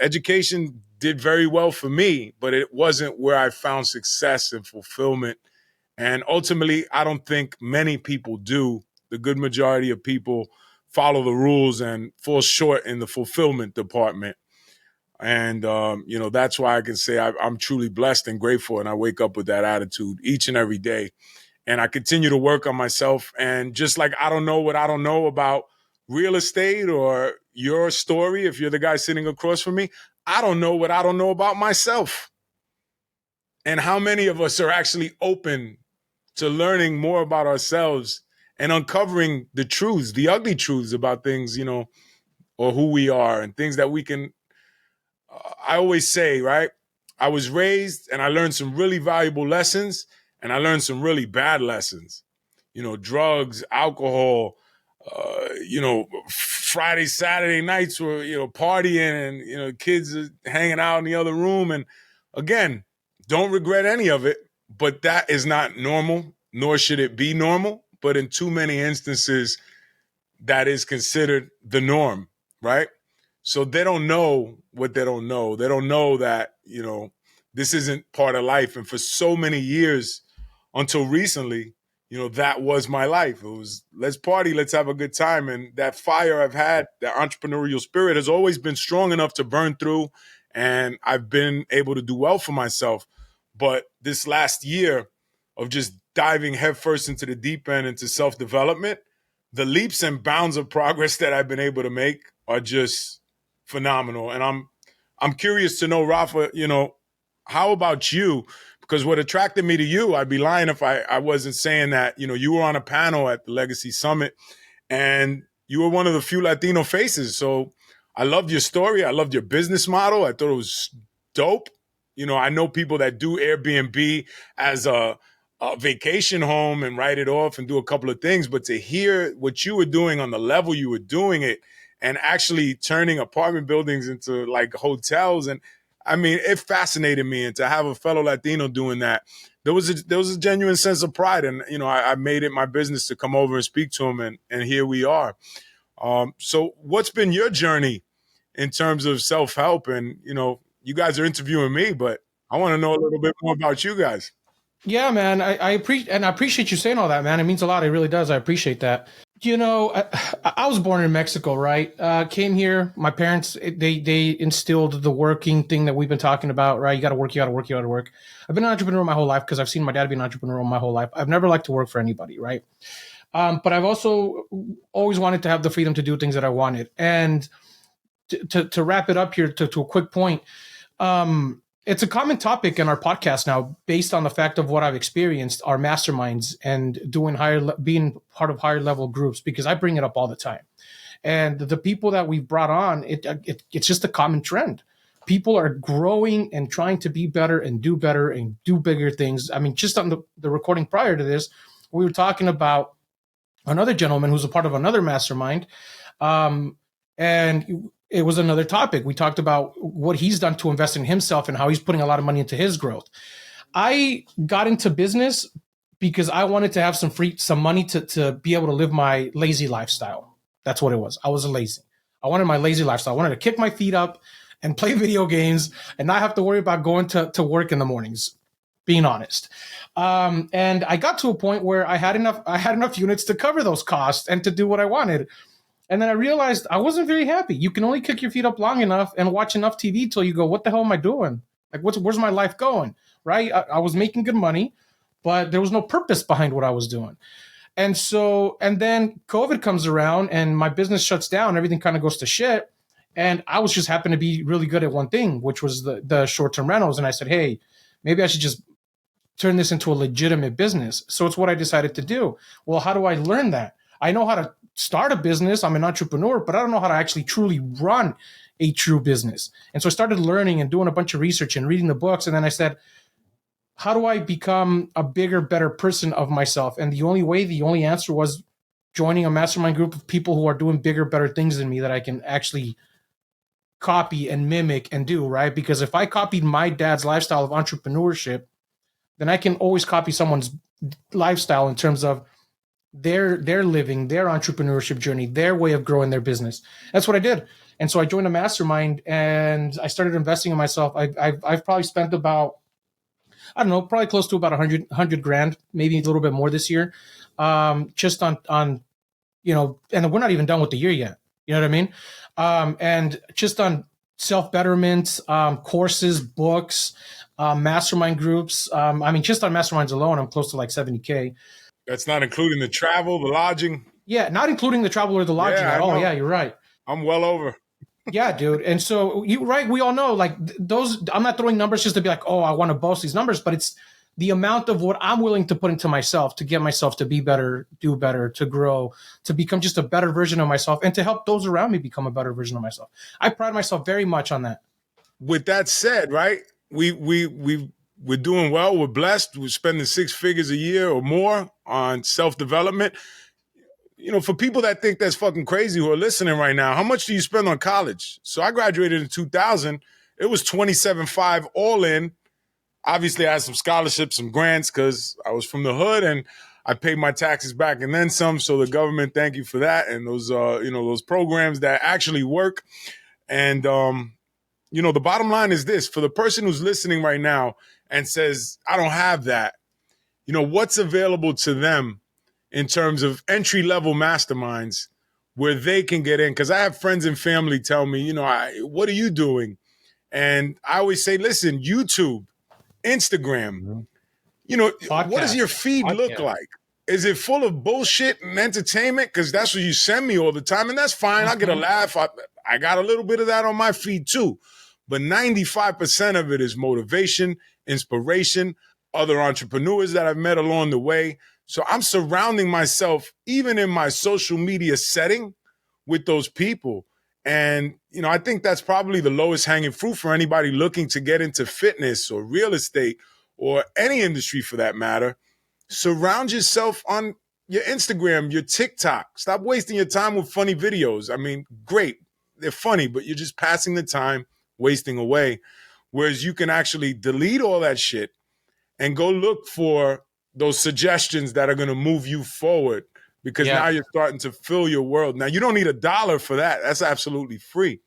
Education did very well for me, but it wasn't where I found success and fulfillment. And ultimately, I don't think many people do. The good majority of people follow the rules and fall short in the fulfillment department. And, that's why I can say I'm truly blessed and grateful. And I wake up with that attitude each and every day. And I continue to work on myself. And just like I don't know what I don't know about real estate or your story, if you're the guy sitting across from me, I don't know what I don't know about myself. And how many of us are actually open to learning more about ourselves and uncovering the truths, the ugly truths about things, or who we are and things that we can. I always say, right, I was raised and I learned some really valuable lessons and I learned some really bad lessons, drugs, alcohol, Friday, Saturday nights were, partying and, kids are hanging out in the other room. And again, don't regret any of it, but that is not normal, nor should it be normal. But in too many instances, that is considered the norm, right? So they don't know what they don't know. They don't know that, this isn't part of life. And for so many years, until recently, that was my life. It was, let's party, let's have a good time. And that fire I've had, that entrepreneurial spirit has always been strong enough to burn through. And I've been able to do well for myself. But this last year of just diving headfirst into the deep end, into self-development, the leaps and bounds of progress that I've been able to make are just phenomenal. And I'm curious to know, Rafa, how about you? Because what attracted me to you, I'd be lying if I wasn't saying that, you were on a panel at the Legacy Summit and you were one of the few Latino faces. So I loved your story. I loved your business model. I thought it was dope. I know people that do Airbnb as a vacation home and write it off and do a couple of things, but to hear what you were doing on the level you were doing it and actually turning apartment buildings into like hotels. And I mean, it fascinated me. And to have a fellow Latino doing that, there was a genuine sense of pride. And, I made it my business to come over and speak to him. And here we are. So what's been your journey in terms of self-help? And, you guys are interviewing me, but I want to know a little bit more about you guys. Yeah, man, I appreciate you saying all that, man. It means a lot. It really does. I appreciate that. I was born in Mexico, right? Came here. My parents, they instilled the working thing that we've been talking about, right? You got to work, you got to work, you got to work. I've been an entrepreneur my whole life because I've seen my dad be an entrepreneur my whole life. I've never liked to work for anybody, right? But I've also always wanted to have the freedom to do things that I wanted. And to wrap it up here to a quick point, it's a common topic in our podcast now, based on the fact of what I've experienced, our masterminds and being part of higher level groups, because I bring it up all the time. And the people that we've brought on, it's just a common trend. People are growing and trying to be better and do bigger things. I mean, just on the recording prior to this, we were talking about another gentleman who's a part of another mastermind. And it was another topic. We talked about what he's done to invest in himself and how he's putting a lot of money into his growth. I got into business because I wanted to have some money to be able to live my lazy lifestyle. That's what it was. I was lazy. I wanted my lazy lifestyle. I wanted to kick my feet up and play video games and not have to worry about going to work in the mornings, being honest. And I got to a point where I had enough units to cover those costs and to do what I wanted. And then I realized I wasn't very happy. You can only kick your feet up long enough and watch enough TV till you go, what the hell am I doing? Like, where's my life going? Right? I was making good money, but there was no purpose behind what I was doing. And so, and then COVID comes around and my business shuts down. Everything kind of goes to shit. And I was just happened to be really good at one thing, which was the short-term rentals. And I said, hey, maybe I should just turn this into a legitimate business. So it's what I decided to do. Well, how do I learn that? I know how to start a business. I'm an entrepreneur, but I don't know how to actually truly run a true business. And so I started learning and doing a bunch of research and reading the books. And then I said, how do I become a bigger, better person of myself? And the only answer was joining a mastermind group of people who are doing bigger, better things than me that I can actually copy and mimic and do, right? Because if I copied my dad's lifestyle of entrepreneurship, then I can always copy someone's lifestyle in terms of their living, their entrepreneurship journey, their way of growing their business. That's what I did. And so I joined a mastermind and I started investing in myself. I've probably spent about, I don't know, probably close to about 100 grand, maybe a little bit more this year. Just on, you know, and we're not even done with the year yet. You know what I mean? And just on self-betterment, courses, books, mastermind groups. I mean, just on masterminds alone, I'm close to like 70K. That's not including the travel, the lodging. Yeah, not including the travel or the lodging at all. Yeah, you're right. I'm well over. Yeah, dude. And so we all know like those, I'm not throwing numbers just to be like, oh, I want to boast these numbers, but it's the amount of what I'm willing to put into myself to get myself to be better, do better, to grow, to become just a better version of myself and to help those around me become a better version of myself. I pride myself very much on that. With that said, right, we're doing well. We're blessed. We're spending 6 figures a year or more on self-development. You know, for people that think that's fucking crazy who are listening right now, how much do you spend on college? So I graduated in 2000. It was 27.5 all in. Obviously, I had some scholarships, some grants because I was from the hood and I paid my taxes back and then some. So the government, thank you for that. And those, those programs that actually work. And, the bottom line is this: for the person who's listening right now and says, I don't have that, what's available to them in terms of entry-level masterminds where they can get in? Because I have friends and family tell me, what are you doing? And I always say, listen, YouTube, Instagram, Podcast. What does your feed look like? Is it full of bullshit and entertainment? Because that's what you send me all the time. And that's fine. I get a laugh. I got a little bit of that on my feed too. But 95% of it is motivation, inspiration, other entrepreneurs that I've met along the way. So I'm surrounding myself, even in my social media setting, with those people. And, I think that's probably the lowest hanging fruit for anybody looking to get into fitness or real estate or any industry for that matter. Surround yourself on your Instagram, your TikTok. Stop wasting your time with funny videos. I mean, great. They're funny, but you're just passing the time, wasting away. Whereas you can actually delete all that shit and go look for those suggestions that are going to move you forward, because now you're starting to fill your world. Now, you don't need $1 for that. That's absolutely free.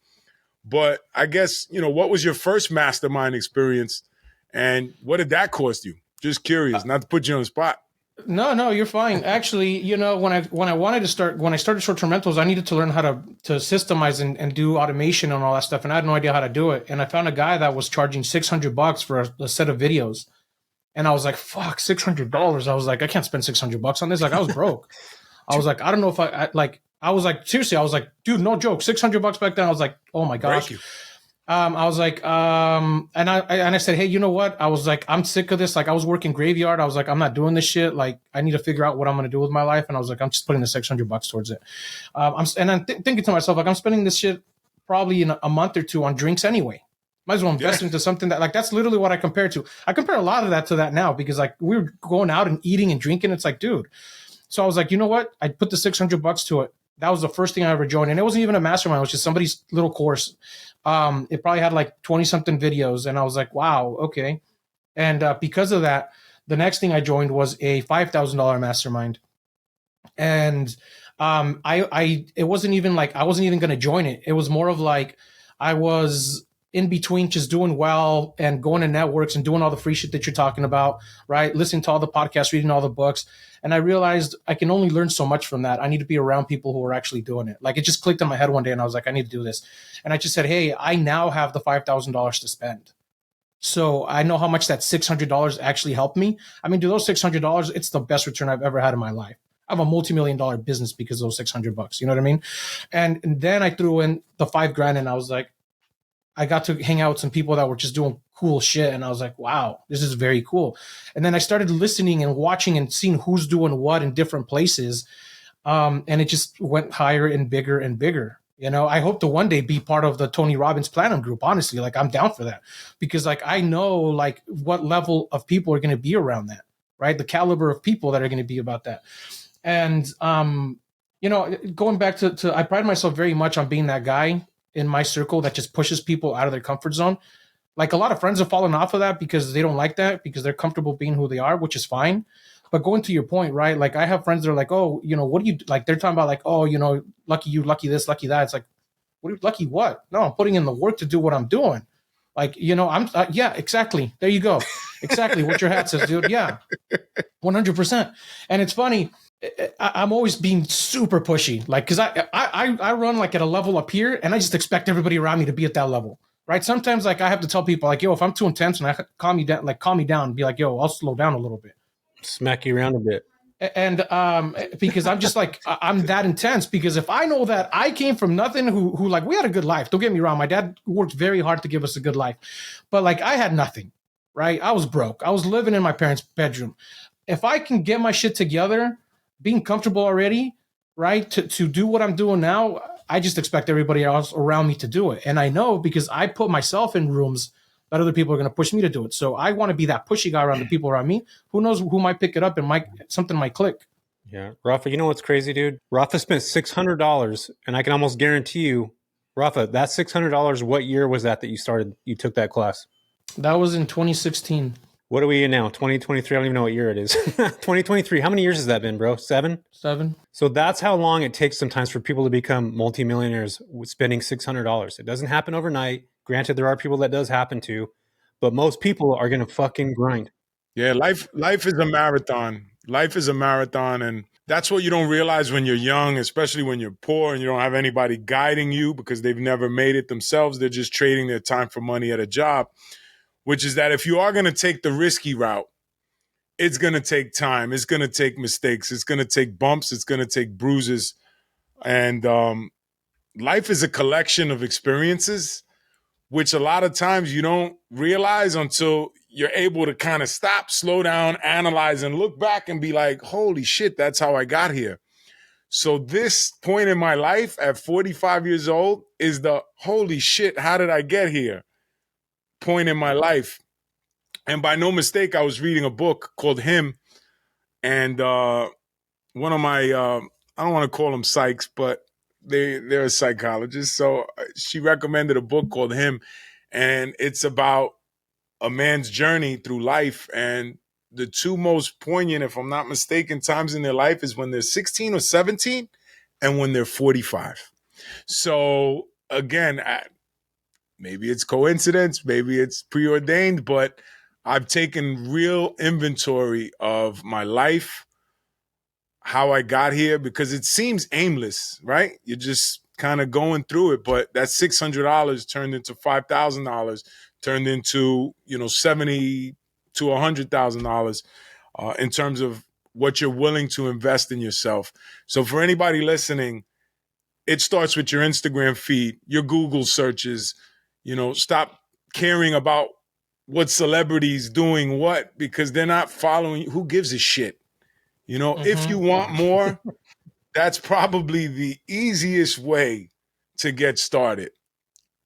But I guess, what was your first mastermind experience and what did that cost you? Just curious, not to put you on the spot. No, you're fine. Actually, when I started short-term rentals, I needed to learn how to systemize and do automation and all that stuff. And I had no idea how to do it. And I found a guy that was charging $600 for a set of videos. And I was like, fuck, $600. I was like, I can't spend $600 on this. Like, I was broke. I was like, I don't know if I was like, seriously, I was like, dude, no joke, $600 back then. I was like, oh my gosh. I was like, and I said, hey, you know what? I was like, I'm sick of this. Like, I was working graveyard. I was like, I'm not doing this shit. Like, I need to figure out what I'm going to do with my life. And I was like, I'm just putting the $600 towards it. I'm thinking to myself, like, I'm spending this shit probably in a month or two on drinks anyway. Might as well invest into something that, like, that's literally what I compare to. I compare a lot of that to that now because, like, we were going out and eating and drinking. It's like, dude. So I was like, you know what? I put the $600 to it. That was the first thing I ever joined. And it wasn't even a mastermind. It was just somebody's little course. It probably had like 20 something videos. And I was like, wow, okay. And because of that, the next thing I joined was a $5,000 mastermind. And it wasn't even like, I wasn't even going to join it. It was more of like, I was in between just doing well and going to networks and doing all the free shit that you're talking about, right? Listening to all the podcasts, reading all the books. And I realized I can only learn so much from that. I need to be around people who are actually doing it. Like, it just clicked in my head one day and I was like, I need to do this. And I just said, hey, I now have the $5,000 to spend. So I know how much that $600 actually helped me. I mean, do those $600, it's the best return I've ever had in my life. I have a multi-million-dollar business because of those $600. You know what I mean? And then I threw in the $5,000 and I was like, I got to hang out with some people that were just doing cool shit. And I was like, wow, this is very cool. And then I started listening and watching and seeing who's doing what in different places. And it just went higher and bigger and bigger. You know, I hope to one day be part of the Tony Robbins Platinum Group. Honestly, like, I'm down for that because, like, I know like what level of people are going to be around that, right? The caliber of people that are going to be about that. And, you know, going back to I pride myself very much on being that guy in my circle that just pushes people out of their comfort zone. Like, a lot of friends have fallen off of that because they don't like that, because they're comfortable being who they are, which is fine. But going to your point, right? Like, I have friends that are like, oh, you know, what do you like? They're talking about like, oh, you know, lucky you, lucky this, lucky that. It's like, what are you, lucky what? No, I'm putting in the work to do what I'm doing. Like, you know, yeah, exactly. There you go. Exactly what your hat says, dude. Yeah, 100%. And it's funny. I'm always being super pushy, like, because I run like at a level up here, and I just expect everybody around me to be at that level, right? Sometimes, like, I have to tell people, like, yo, if I'm too intense, and calm me down, and be like, yo, I'll slow down a little bit, Smack you around a bit. and because I'm just like, I'm that intense. Because if I know that I came from nothing, who like, we had a good life. Don't get me wrong, my dad worked very hard to give us a good life, but like, I had nothing, right? I was broke. I was living in my parents' bedroom. If I can get my shit together, being comfortable already, right, to do what I'm doing now, I just expect everybody else around me to do it. And I know because I put myself in rooms that other people are going to push me to do it. So I want to be that pushy guy around the people around me. Who knows who might pick it up and something might click. Yeah. Rafa, you know what's crazy, dude? Rafa spent $600, and I can almost guarantee you, Rafa, that $600, what year was that you took that class? That was in 2016. What are we in now? 2023? I don't even know what year it is. 2023. How many years has that been, bro? 7? So that's how long it takes sometimes for people to become multimillionaires with spending $600. It doesn't happen overnight. Granted, there are people that does happen to, but most people are going to fucking grind. Yeah, life is a marathon. Life is a marathon, and that's what you don't realize when you're young, especially when you're poor and you don't have anybody guiding you because they've never made it themselves. They're just trading their time for money at a job, which is that if you are going to take the risky route, it's going to take time. It's going to take mistakes. It's going to take bumps. It's going to take bruises. And life is a collection of experiences, which a lot of times you don't realize until you're able to kind of stop, slow down, analyze, and look back and be like, holy shit, that's how I got here. So this point in my life at 45 years old is the holy shit, how did I get here point in my life. And by no mistake, I was reading a book called Him. And one of my, I don't want to call them psychs, but they're a psychologist. So she recommended a book called Him. And it's about a man's journey through life. And the two most poignant, if I'm not mistaken, times in their life is when they're 16 or 17 and when they're 45. So again, maybe it's coincidence, maybe it's preordained, but I've taken real inventory of my life, how I got here, because it seems aimless, right? You're just kind of going through it, but that $600 turned into $5,000, turned into, $70,000 to $100,000 in terms of what you're willing to invest in yourself. So for anybody listening, it starts with your Instagram feed, your Google searches. Stop caring about what celebrities doing what, because they're not following you. Who gives a shit? If you want more, that's probably the easiest way to get started.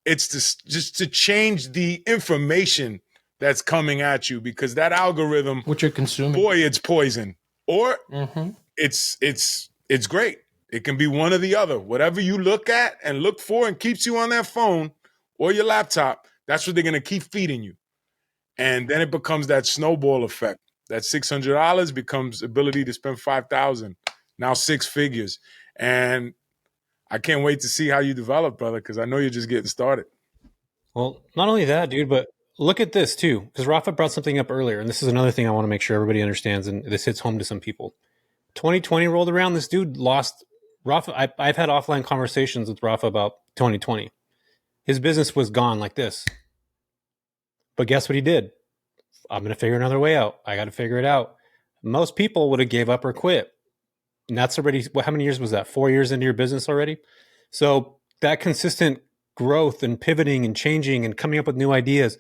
It's just to change the information that's coming at you, because that algorithm, what you're consuming, boy, it's poison, or it's great. It can be one or the other. Whatever you look at and look for and keeps you on that phone or your laptop, that's what they're going to keep feeding you. And then it becomes that snowball effect. That $600 becomes ability to spend $5,000, now 6 figures. And I can't wait to see how you develop, brother, because I know you're just getting started. Well, not only that, dude, but look at this too, because Rafa brought something up earlier, and this is another thing I want to make sure everybody understands, and this hits home to some people. 2020 rolled around, this dude lost. Rafa, I've had offline conversations with Rafa about 2020. His business was gone like this. But guess what he did? I'm going to figure another way out. I got to figure it out. Most people would have gave up or quit. And that's already, how many years was that? 4 years into your business already? So that consistent growth and pivoting and changing and coming up with new ideas,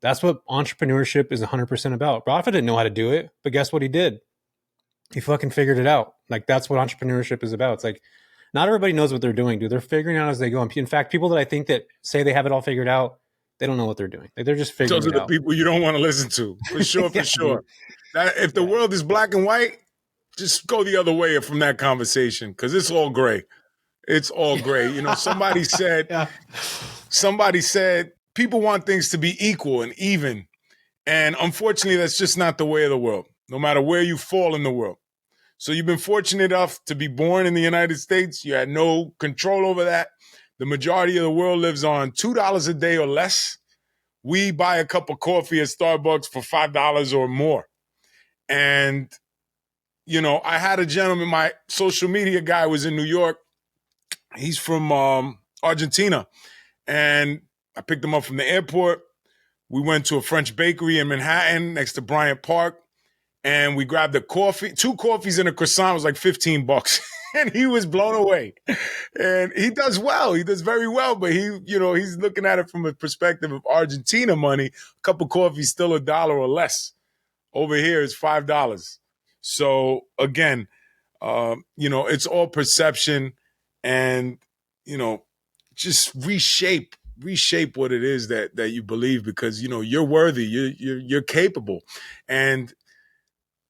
that's what entrepreneurship is 100% about. Rafa didn't know how to do it, but guess what he did? He fucking figured it out. Like, that's what entrepreneurship is about. It's like, not everybody knows what they're doing, dude. They're figuring out as they go. In fact, people that I think that say they have it all figured out, they don't know what they're doing. Like, they're just figuring Those are it the out. people you don't want to listen to, for sure, for sure. That, if the world is black and white, just go the other way from that conversation, because it's all gray. It's all gray. You know, somebody said people want things to be equal and even. And unfortunately, that's just not the way of the world, no matter where you fall in the world. So you've been fortunate enough to be born in the United States. You had no control over that. The majority of the world lives on $2 a day or less. We buy a cup of coffee at Starbucks for $5 or more. And, you know, I had a gentleman, my social media guy was in New York. He's from Argentina. And I picked him up from the airport. We went to a French bakery in Manhattan next to Bryant Park. And we grabbed a coffee, 2 coffees and a croissant. It was like $15. And he was blown away. And he does well. He does very well. But he's looking at it from a perspective of Argentina money. A cup of coffee is still $1 or less. Over here it's $5. So again, it's all perception, and, just reshape what it is that you believe, because, you're worthy, you're capable. And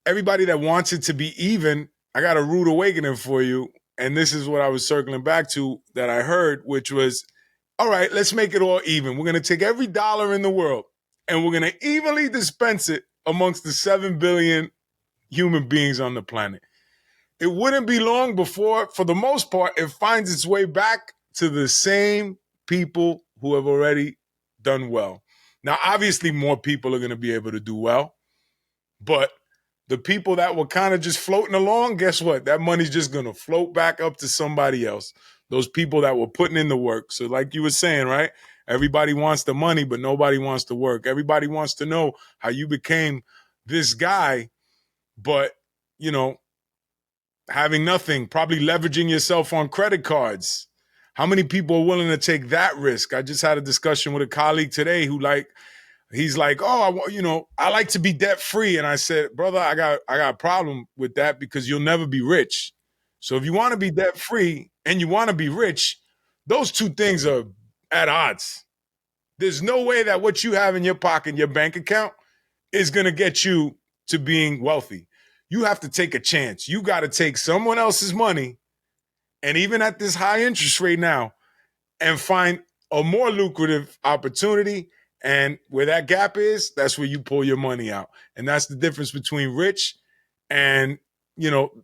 everybody that wants it to be even, I got a rude awakening for you. And this is what I was circling back to that I heard, which was, all right, let's make it all even. We're going to take every dollar in the world and we're going to evenly dispense it amongst the 7 billion human beings on the planet. It wouldn't be long before, for the most part, it finds its way back to the same people who have already done well. Now, obviously, more people are going to be able to do well, but the people that were kind of just floating along, guess what? That money's just going to float back up to somebody else. Those people that were putting in the work. So like you were saying, right? Everybody wants the money, but nobody wants to work. Everybody wants to know how you became this guy, but, having nothing, probably leveraging yourself on credit cards. How many people are willing to take that risk? I just had a discussion with a colleague today who he's like, oh, I like to be debt free. And I said, brother, I got a problem with that, because you'll never be rich. So if you want to be debt free and you want to be rich, those two things are at odds. There's no way that what you have in your pocket, your bank account, is going to get you to being wealthy. You have to take a chance. You got to take someone else's money, and even at this high interest rate now, and find a more lucrative opportunity. And where that gap is, that's where you pull your money out. And that's the difference between rich and,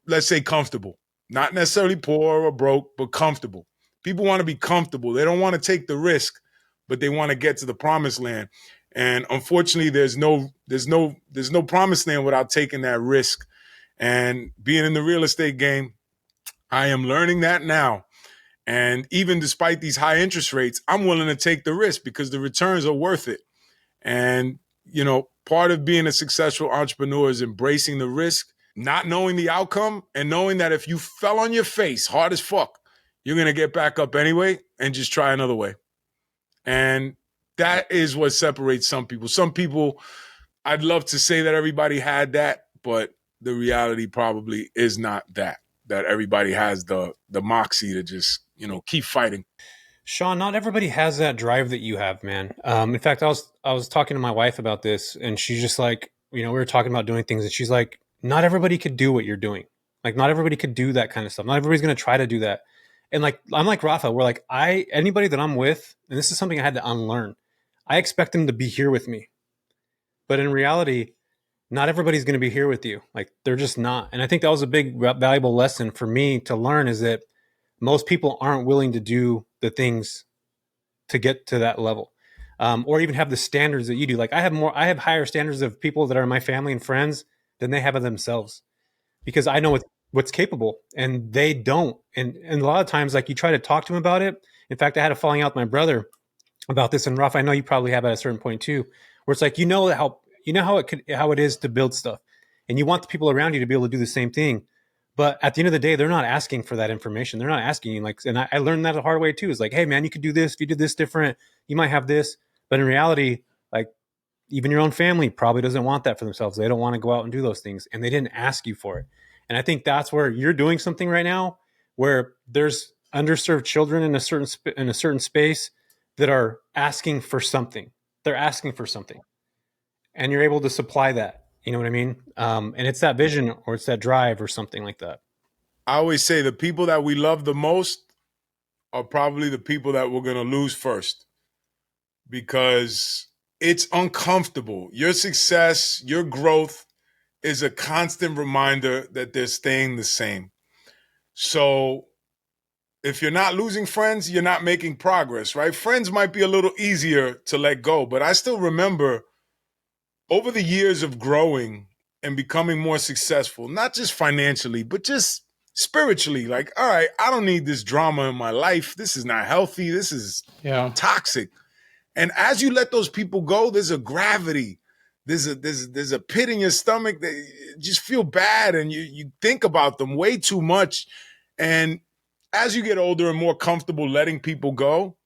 let's say comfortable. Not necessarily poor or broke, but comfortable. People want to be comfortable. They don't want to take the risk, but they want to get to the promised land. And unfortunately, there's no promised land without taking that risk. And being in the real estate game, I am learning that now. And even despite these high interest rates, I'm willing to take the risk because the returns are worth it. And, part of being a successful entrepreneur is embracing the risk, not knowing the outcome, and knowing that if you fell on your face hard as fuck, you're going to get back up anyway and just try another way. And that is what separates some people. Some people, I'd love to say that everybody had that, but the reality probably is not that everybody has the moxie to just, keep fighting. Sean, not everybody has that drive that you have, man. In fact, I was talking to my wife about this, and she's just like, we were talking about doing things, and she's like, not everybody could do what you're doing. Like, not everybody could do that kind of stuff. Not everybody's going to try to do that. And like, I'm like Rafa, we're like, anybody that I'm with, and this is something I had to unlearn, I expect them to be here with me. But in reality, not everybody's going to be here with you. Like, they're just not. And I think that was a big, valuable lesson for me to learn, is that most people aren't willing to do the things to get to that level. or even have the standards that you do. Like I have higher standards of people that are my family and friends than they have of themselves, because I know what's capable and they don't. And a lot of times, like you try to talk to them about it. In fact, I had a falling out with my brother about this. And Rafa, I know you probably have at a certain point too, where it's like, how it is to build stuff, and you want the people around you to be able to do the same thing. But at the end of the day, they're not asking for that information. They're not asking you, like, and I learned that the hard way too. It's like, hey man, you could do this. If you did this different, you might have this. But in reality, like even your own family probably doesn't want that for themselves. They don't want to go out and do those things, and they didn't ask you for it. And I think that's where you're doing something right now, where there's underserved children in a certain space that are asking for something. They're asking for something, and you're able to supply that. You know what I mean? And it's that vision, or it's that drive, or something like that. I always say the people that we love the most are probably the people that we're going to lose first, because it's uncomfortable. Your success, your growth is a constant reminder that they're staying the same. So if you're not losing friends, you're not making progress, right? Friends might be a little easier to let go, but I still remember over the years of growing and becoming more successful, not just financially, but just spiritually, like, all right, I don't need this drama in my life. This is not healthy. This is toxic. And as you let those people go, there's a gravity. There's a pit in your stomach that you just feel bad, and you think about them way too much. And as you get older and more comfortable letting people go,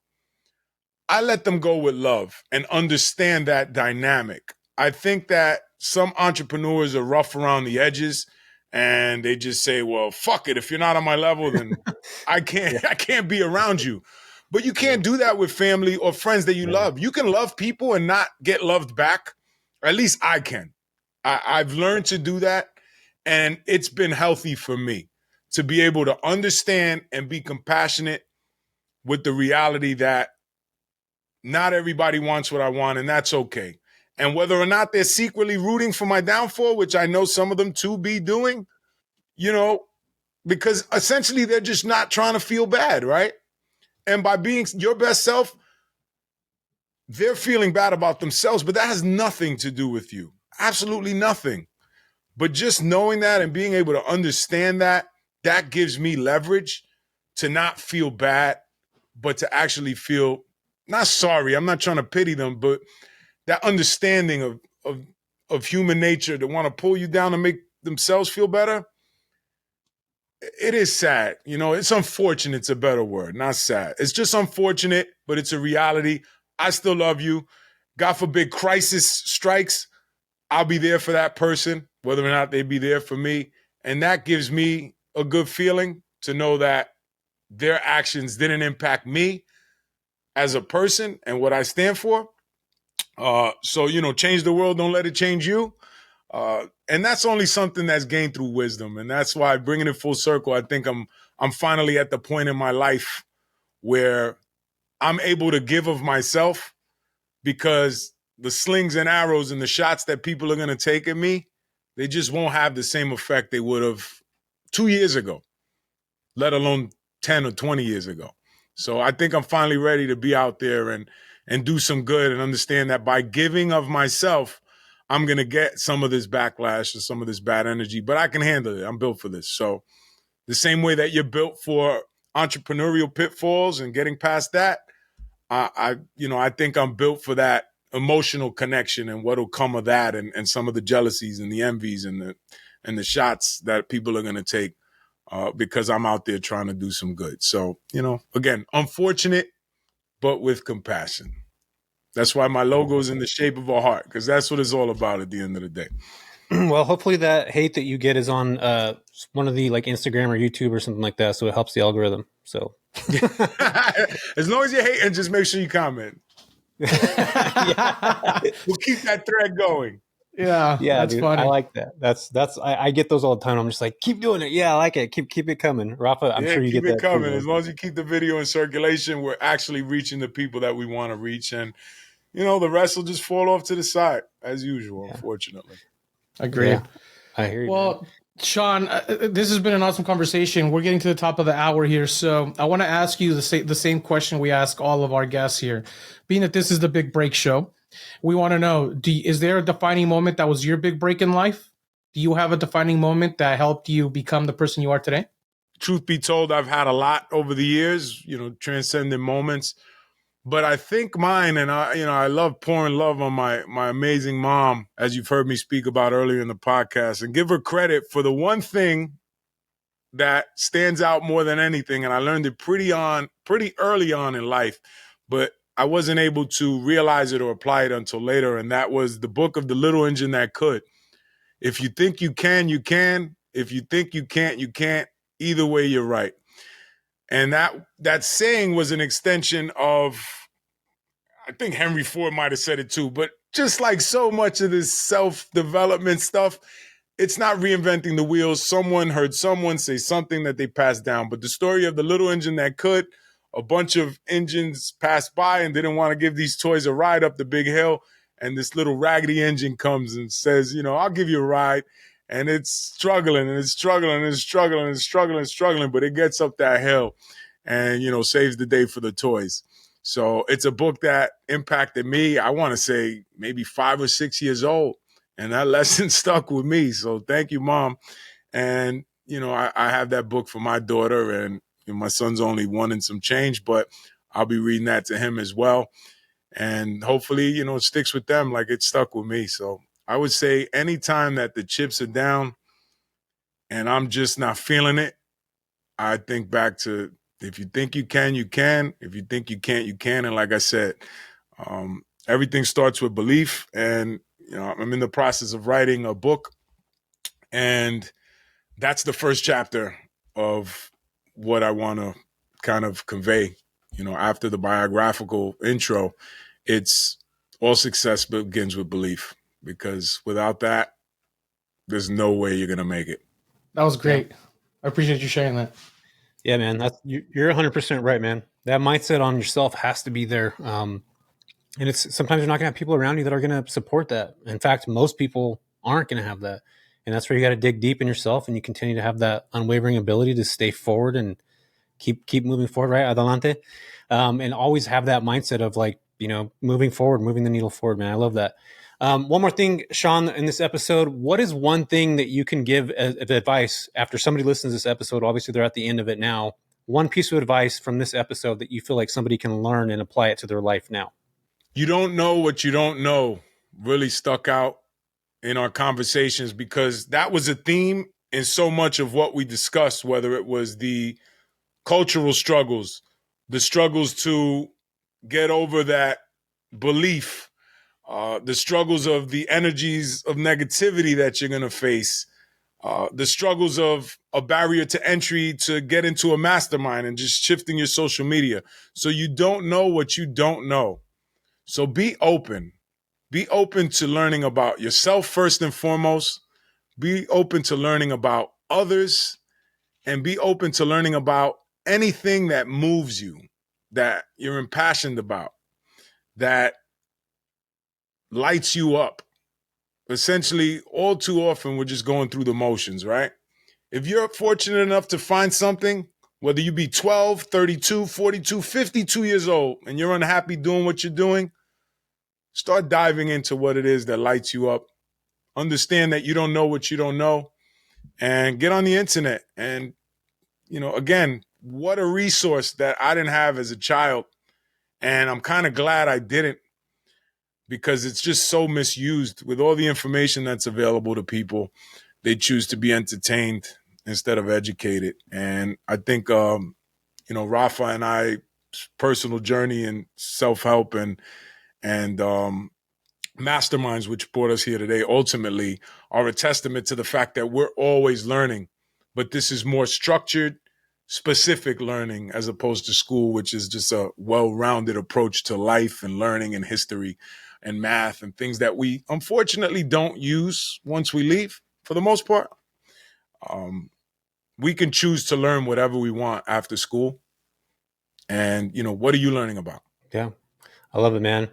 I let them go with love and understand that dynamic. I think that some entrepreneurs are rough around the edges, and they just say, well, fuck it. If you're not on my level, then I can't be around you. But you can't do that with family or friends that you love. You can love people and not get loved back. Or at least I can. I've learned to do that, and it's been healthy for me to be able to understand and be compassionate with the reality that not everybody wants what I want, and that's okay. And whether or not they're secretly rooting for my downfall, which I know some of them to be doing, because essentially they're just not trying to feel bad, right? And by being your best self, they're feeling bad about themselves, but that has nothing to do with you. Absolutely nothing. But just knowing that and being able to understand that gives me leverage to not feel bad, but to actually feel not sorry. I'm not trying to pity them, but that understanding of human nature to want to pull you down and make themselves feel better. It is sad. It's unfortunate. It's a better word, not sad. It's just unfortunate, but it's a reality. I still love you. God forbid crisis strikes, I'll be there for that person, whether or not they be there for me. And that gives me a good feeling to know that their actions didn't impact me as a person and what I stand for. So, change the world, don't let it change you. And that's only something that's gained through wisdom. And that's why, bringing it full circle, I think I'm finally at the point in my life where I'm able to give of myself, because the slings and arrows and the shots that people are going to take at me, they just won't have the same effect they would have 2 years ago, let alone 10 or 20 years ago. So I think I'm finally ready to be out there and do some good, and understand that by giving of myself, I'm going to get some of this backlash or some of this bad energy, but I can handle it. I'm built for this. So the same way that you're built for entrepreneurial pitfalls and getting past that, I think I'm built for that emotional connection and what'll come of that, and some of the jealousies and the envies and the shots that people are going to take because I'm out there trying to do some good. So, again, unfortunate, but with compassion. That's why my logo is in the shape of a heart, because that's what it's all about at the end of the day. Well, hopefully that hate that you get is on one of the like Instagram or YouTube or something like that, so it helps the algorithm. So as long as you hate, and just make sure you comment. We'll keep that thread going. Yeah, that's dude, funny. I like that. That's I get those all the time. I'm just like, keep doing it. Yeah, I like it. Keep it coming, Rafa. I'm sure you get that. Keep it coming. As long as you keep the video in circulation, we're actually reaching the people that we want to reach, and the rest will just fall off to the side as usual. Unfortunately. Agreed. Yeah, I hear you. Well, Sean, this has been an awesome conversation. We're getting to the top of the hour here, so I want to ask you the same question we ask all of our guests here. Being that this is the Big Break Show, we want to know: is there a defining moment that was your big break in life? Do you have a defining moment that helped you become the person you are today? Truth be told, I've had a lot over the years, transcendent moments. But I think mine, and I love pouring love on my amazing mom, as you've heard me speak about earlier in the podcast, and give her credit for the one thing that stands out more than anything. And I learned it pretty early on in life, but I wasn't able to realize it or apply it until later. And that was the book of The Little Engine That Could. If you think you can, you can. If you think you can't, you can't. Either way, you're right. And that saying was an extension of, I think Henry Ford might have said it too, but just like so much of this self-development stuff, it's not reinventing the wheels. Someone heard someone say something that they passed down. But the story of the little engine that could, a bunch of engines passed by and didn't want to give these toys a ride up the big hill. And this little raggedy engine comes and says, I'll give you a ride. And it's struggling and it's struggling and it's struggling and it's struggling and struggling, but it gets up that hill and, saves the day for the toys. So it's a book that impacted me. I want to say maybe 5 or 6 years old. And that lesson stuck with me. So thank you, Mom. And, I have that book for my daughter, and my son's only 1 and some change, but I'll be reading that to him as well. And hopefully, it sticks with them like it stuck with me. So I would say anytime that the chips are down and I'm just not feeling it, I think back to, if you think you can, you can. If you think you can't, you can. And like I said, everything starts with belief. And, I'm in the process of writing a book. And that's the first chapter of what I want to kind of convey. After the biographical intro, it's all success begins with belief. Because without that, there's no way you're going to make it. That was great. Yeah. I appreciate you sharing that. Yeah, man, you're 100% right, man. That mindset on yourself has to be there. And it's sometimes you're not going to have people around you that are going to support that. In fact, most people aren't going to have that. And that's where you got to dig deep in yourself, and you continue to have that unwavering ability to stay forward and keep moving forward, right? Adelante. And always have that mindset of moving forward, moving the needle forward, man. I love that. One more thing, Sean, in this episode, what is one thing that you can give as advice after somebody listens to this episode? Obviously, they're at the end of it now. One piece of advice from this episode that you feel like somebody can learn and apply it to their life now. You don't know what you don't know really stuck out in our conversations, because that was a theme in so much of what we discussed, whether it was the cultural struggles, the struggles to get over that belief, the struggles of the energies of negativity that you're going to face, the struggles of a barrier to entry to get into a mastermind and just shifting your social media. So you don't know what you don't know. So be open. Be open to learning about yourself first and foremost. Be open to learning about others, and be open to learning about anything that moves you, that you're impassioned about, that lights you up. Essentially, all too often, we're just going through the motions, right? If you're fortunate enough to find something, whether you be 12, 32, 42, 52 years old, and you're unhappy doing what you're doing, start diving into what it is that lights you up. Understand that you don't know what you don't know, and get on the internet. And, again, what a resource that I didn't have as a child. And I'm kind of glad I didn't, because it's just so misused with all the information that's available to people. They choose to be entertained instead of educated. And I think, Rafa and I's personal journey in self-help and masterminds, which brought us here today, ultimately are a testament to the fact that we're always learning. But this is more structured, specific learning as opposed to school, which is just a well-rounded approach to life and learning and history and math and things that we unfortunately don't use once we leave for the most part. We can choose to learn whatever we want after school. And, what are you learning about? Yeah, I love it, man.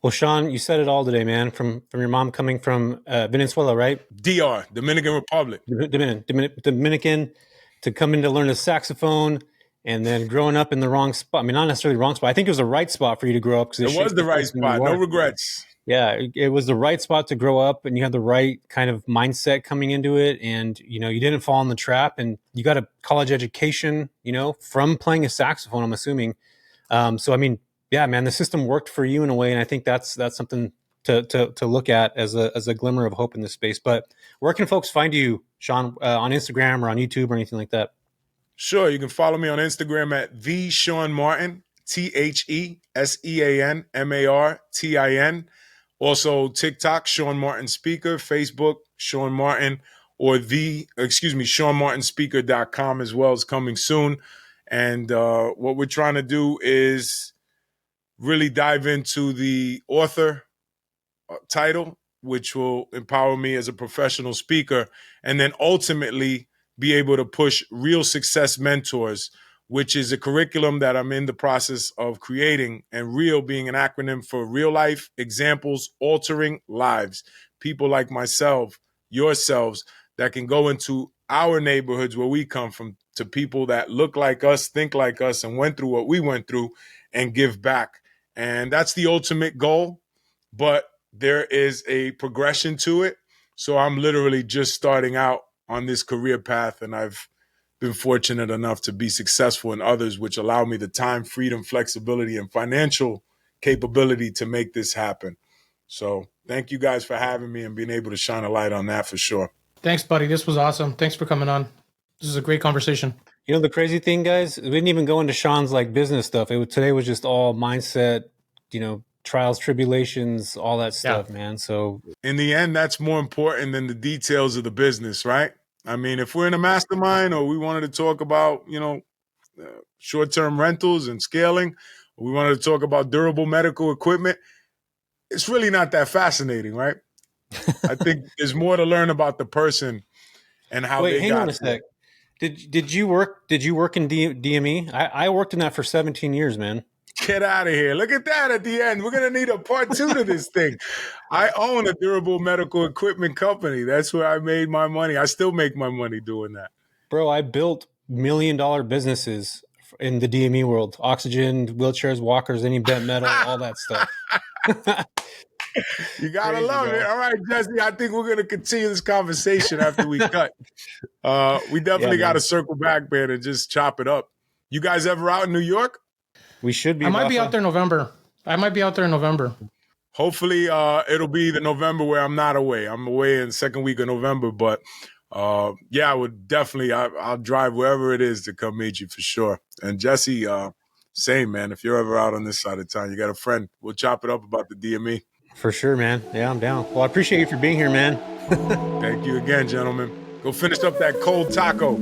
Well, Sean, you said it all today, man. From your mom coming from Venezuela, right? DR, Dominican Republic. Dominican, to come in to learn the saxophone, and then growing up in the wrong spot. I mean, not necessarily the wrong spot. I think it was the right spot for you to grow up, because It was the right spot. No regrets. Yeah, it was the right spot to grow up, and you had the right kind of mindset coming into it, and you didn't fall in the trap, and you got a college education, from playing a saxophone, I'm assuming. So I mean, yeah, man, the system worked for you in a way, and I think that's something to look at as a glimmer of hope in this space. But where can folks find you, Sean, on Instagram or on YouTube or anything like that? Sure, you can follow me on Instagram at the Sean Martin, TheSeanMartin. Also TikTok, Sean Martin Speaker, Facebook, Sean Martin, or SeanMartinSpeaker.com as well is coming soon. And what we're trying to do is really dive into the author title, which will empower me as a professional speaker, and then ultimately be able to push Real Success Mentors, which is a curriculum that I'm in the process of creating, and REAL being an acronym for real life examples altering lives. People like myself, yourselves, that can go into our neighborhoods where we come from, to people that look like us, think like us, and went through what we went through, and give back. And that's the ultimate goal, but there is a progression to it. So I'm literally just starting out on this career path, and I've been fortunate enough to be successful in others, which allow me the time, freedom, flexibility, and financial capability to make this happen. So thank you guys for having me and being able to shine a light on that for sure. Thanks, buddy. This was awesome. Thanks for coming on. This is a great conversation. The crazy thing, guys, we didn't even go into Sean's business stuff. Today was just all mindset, trials, tribulations, all that stuff, man. So in the end, that's more important than the details of the business, right? I mean, if we're in a mastermind, or we wanted to talk about, short-term rentals and scaling, or we wanted to talk about durable medical equipment, it's really not that fascinating, right? I think there's more to learn about the person and how they got. Wait, hang on a sec. Did you work in DME? I worked in that for 17 years, man. Get out of here. Look at that at the end. We're going to need a part 2 to this thing. I own a durable medical equipment company. That's where I made my money. I still make my money doing that. Bro, I built $1 million businesses in the DME world. Oxygen, wheelchairs, walkers, any bent metal, all that stuff. You got to love it. All right, Jesse, I think we're going to continue this conversation after we cut. We definitely got to circle back, man, and just chop it up. You guys ever out in New York? We should be. I might be out there in November. Hopefully, it'll be the November where I'm not away. I'm away in the second week of November, but I would definitely, I'll drive wherever it is to come meet you for sure. And Jesse, same, man. If you're ever out on this side of town, you got a friend, we'll chop it up about the DME. For sure, man. Yeah, I'm down. Well, I appreciate you for being here, man. Thank you again, gentlemen. Go finish up that cold taco.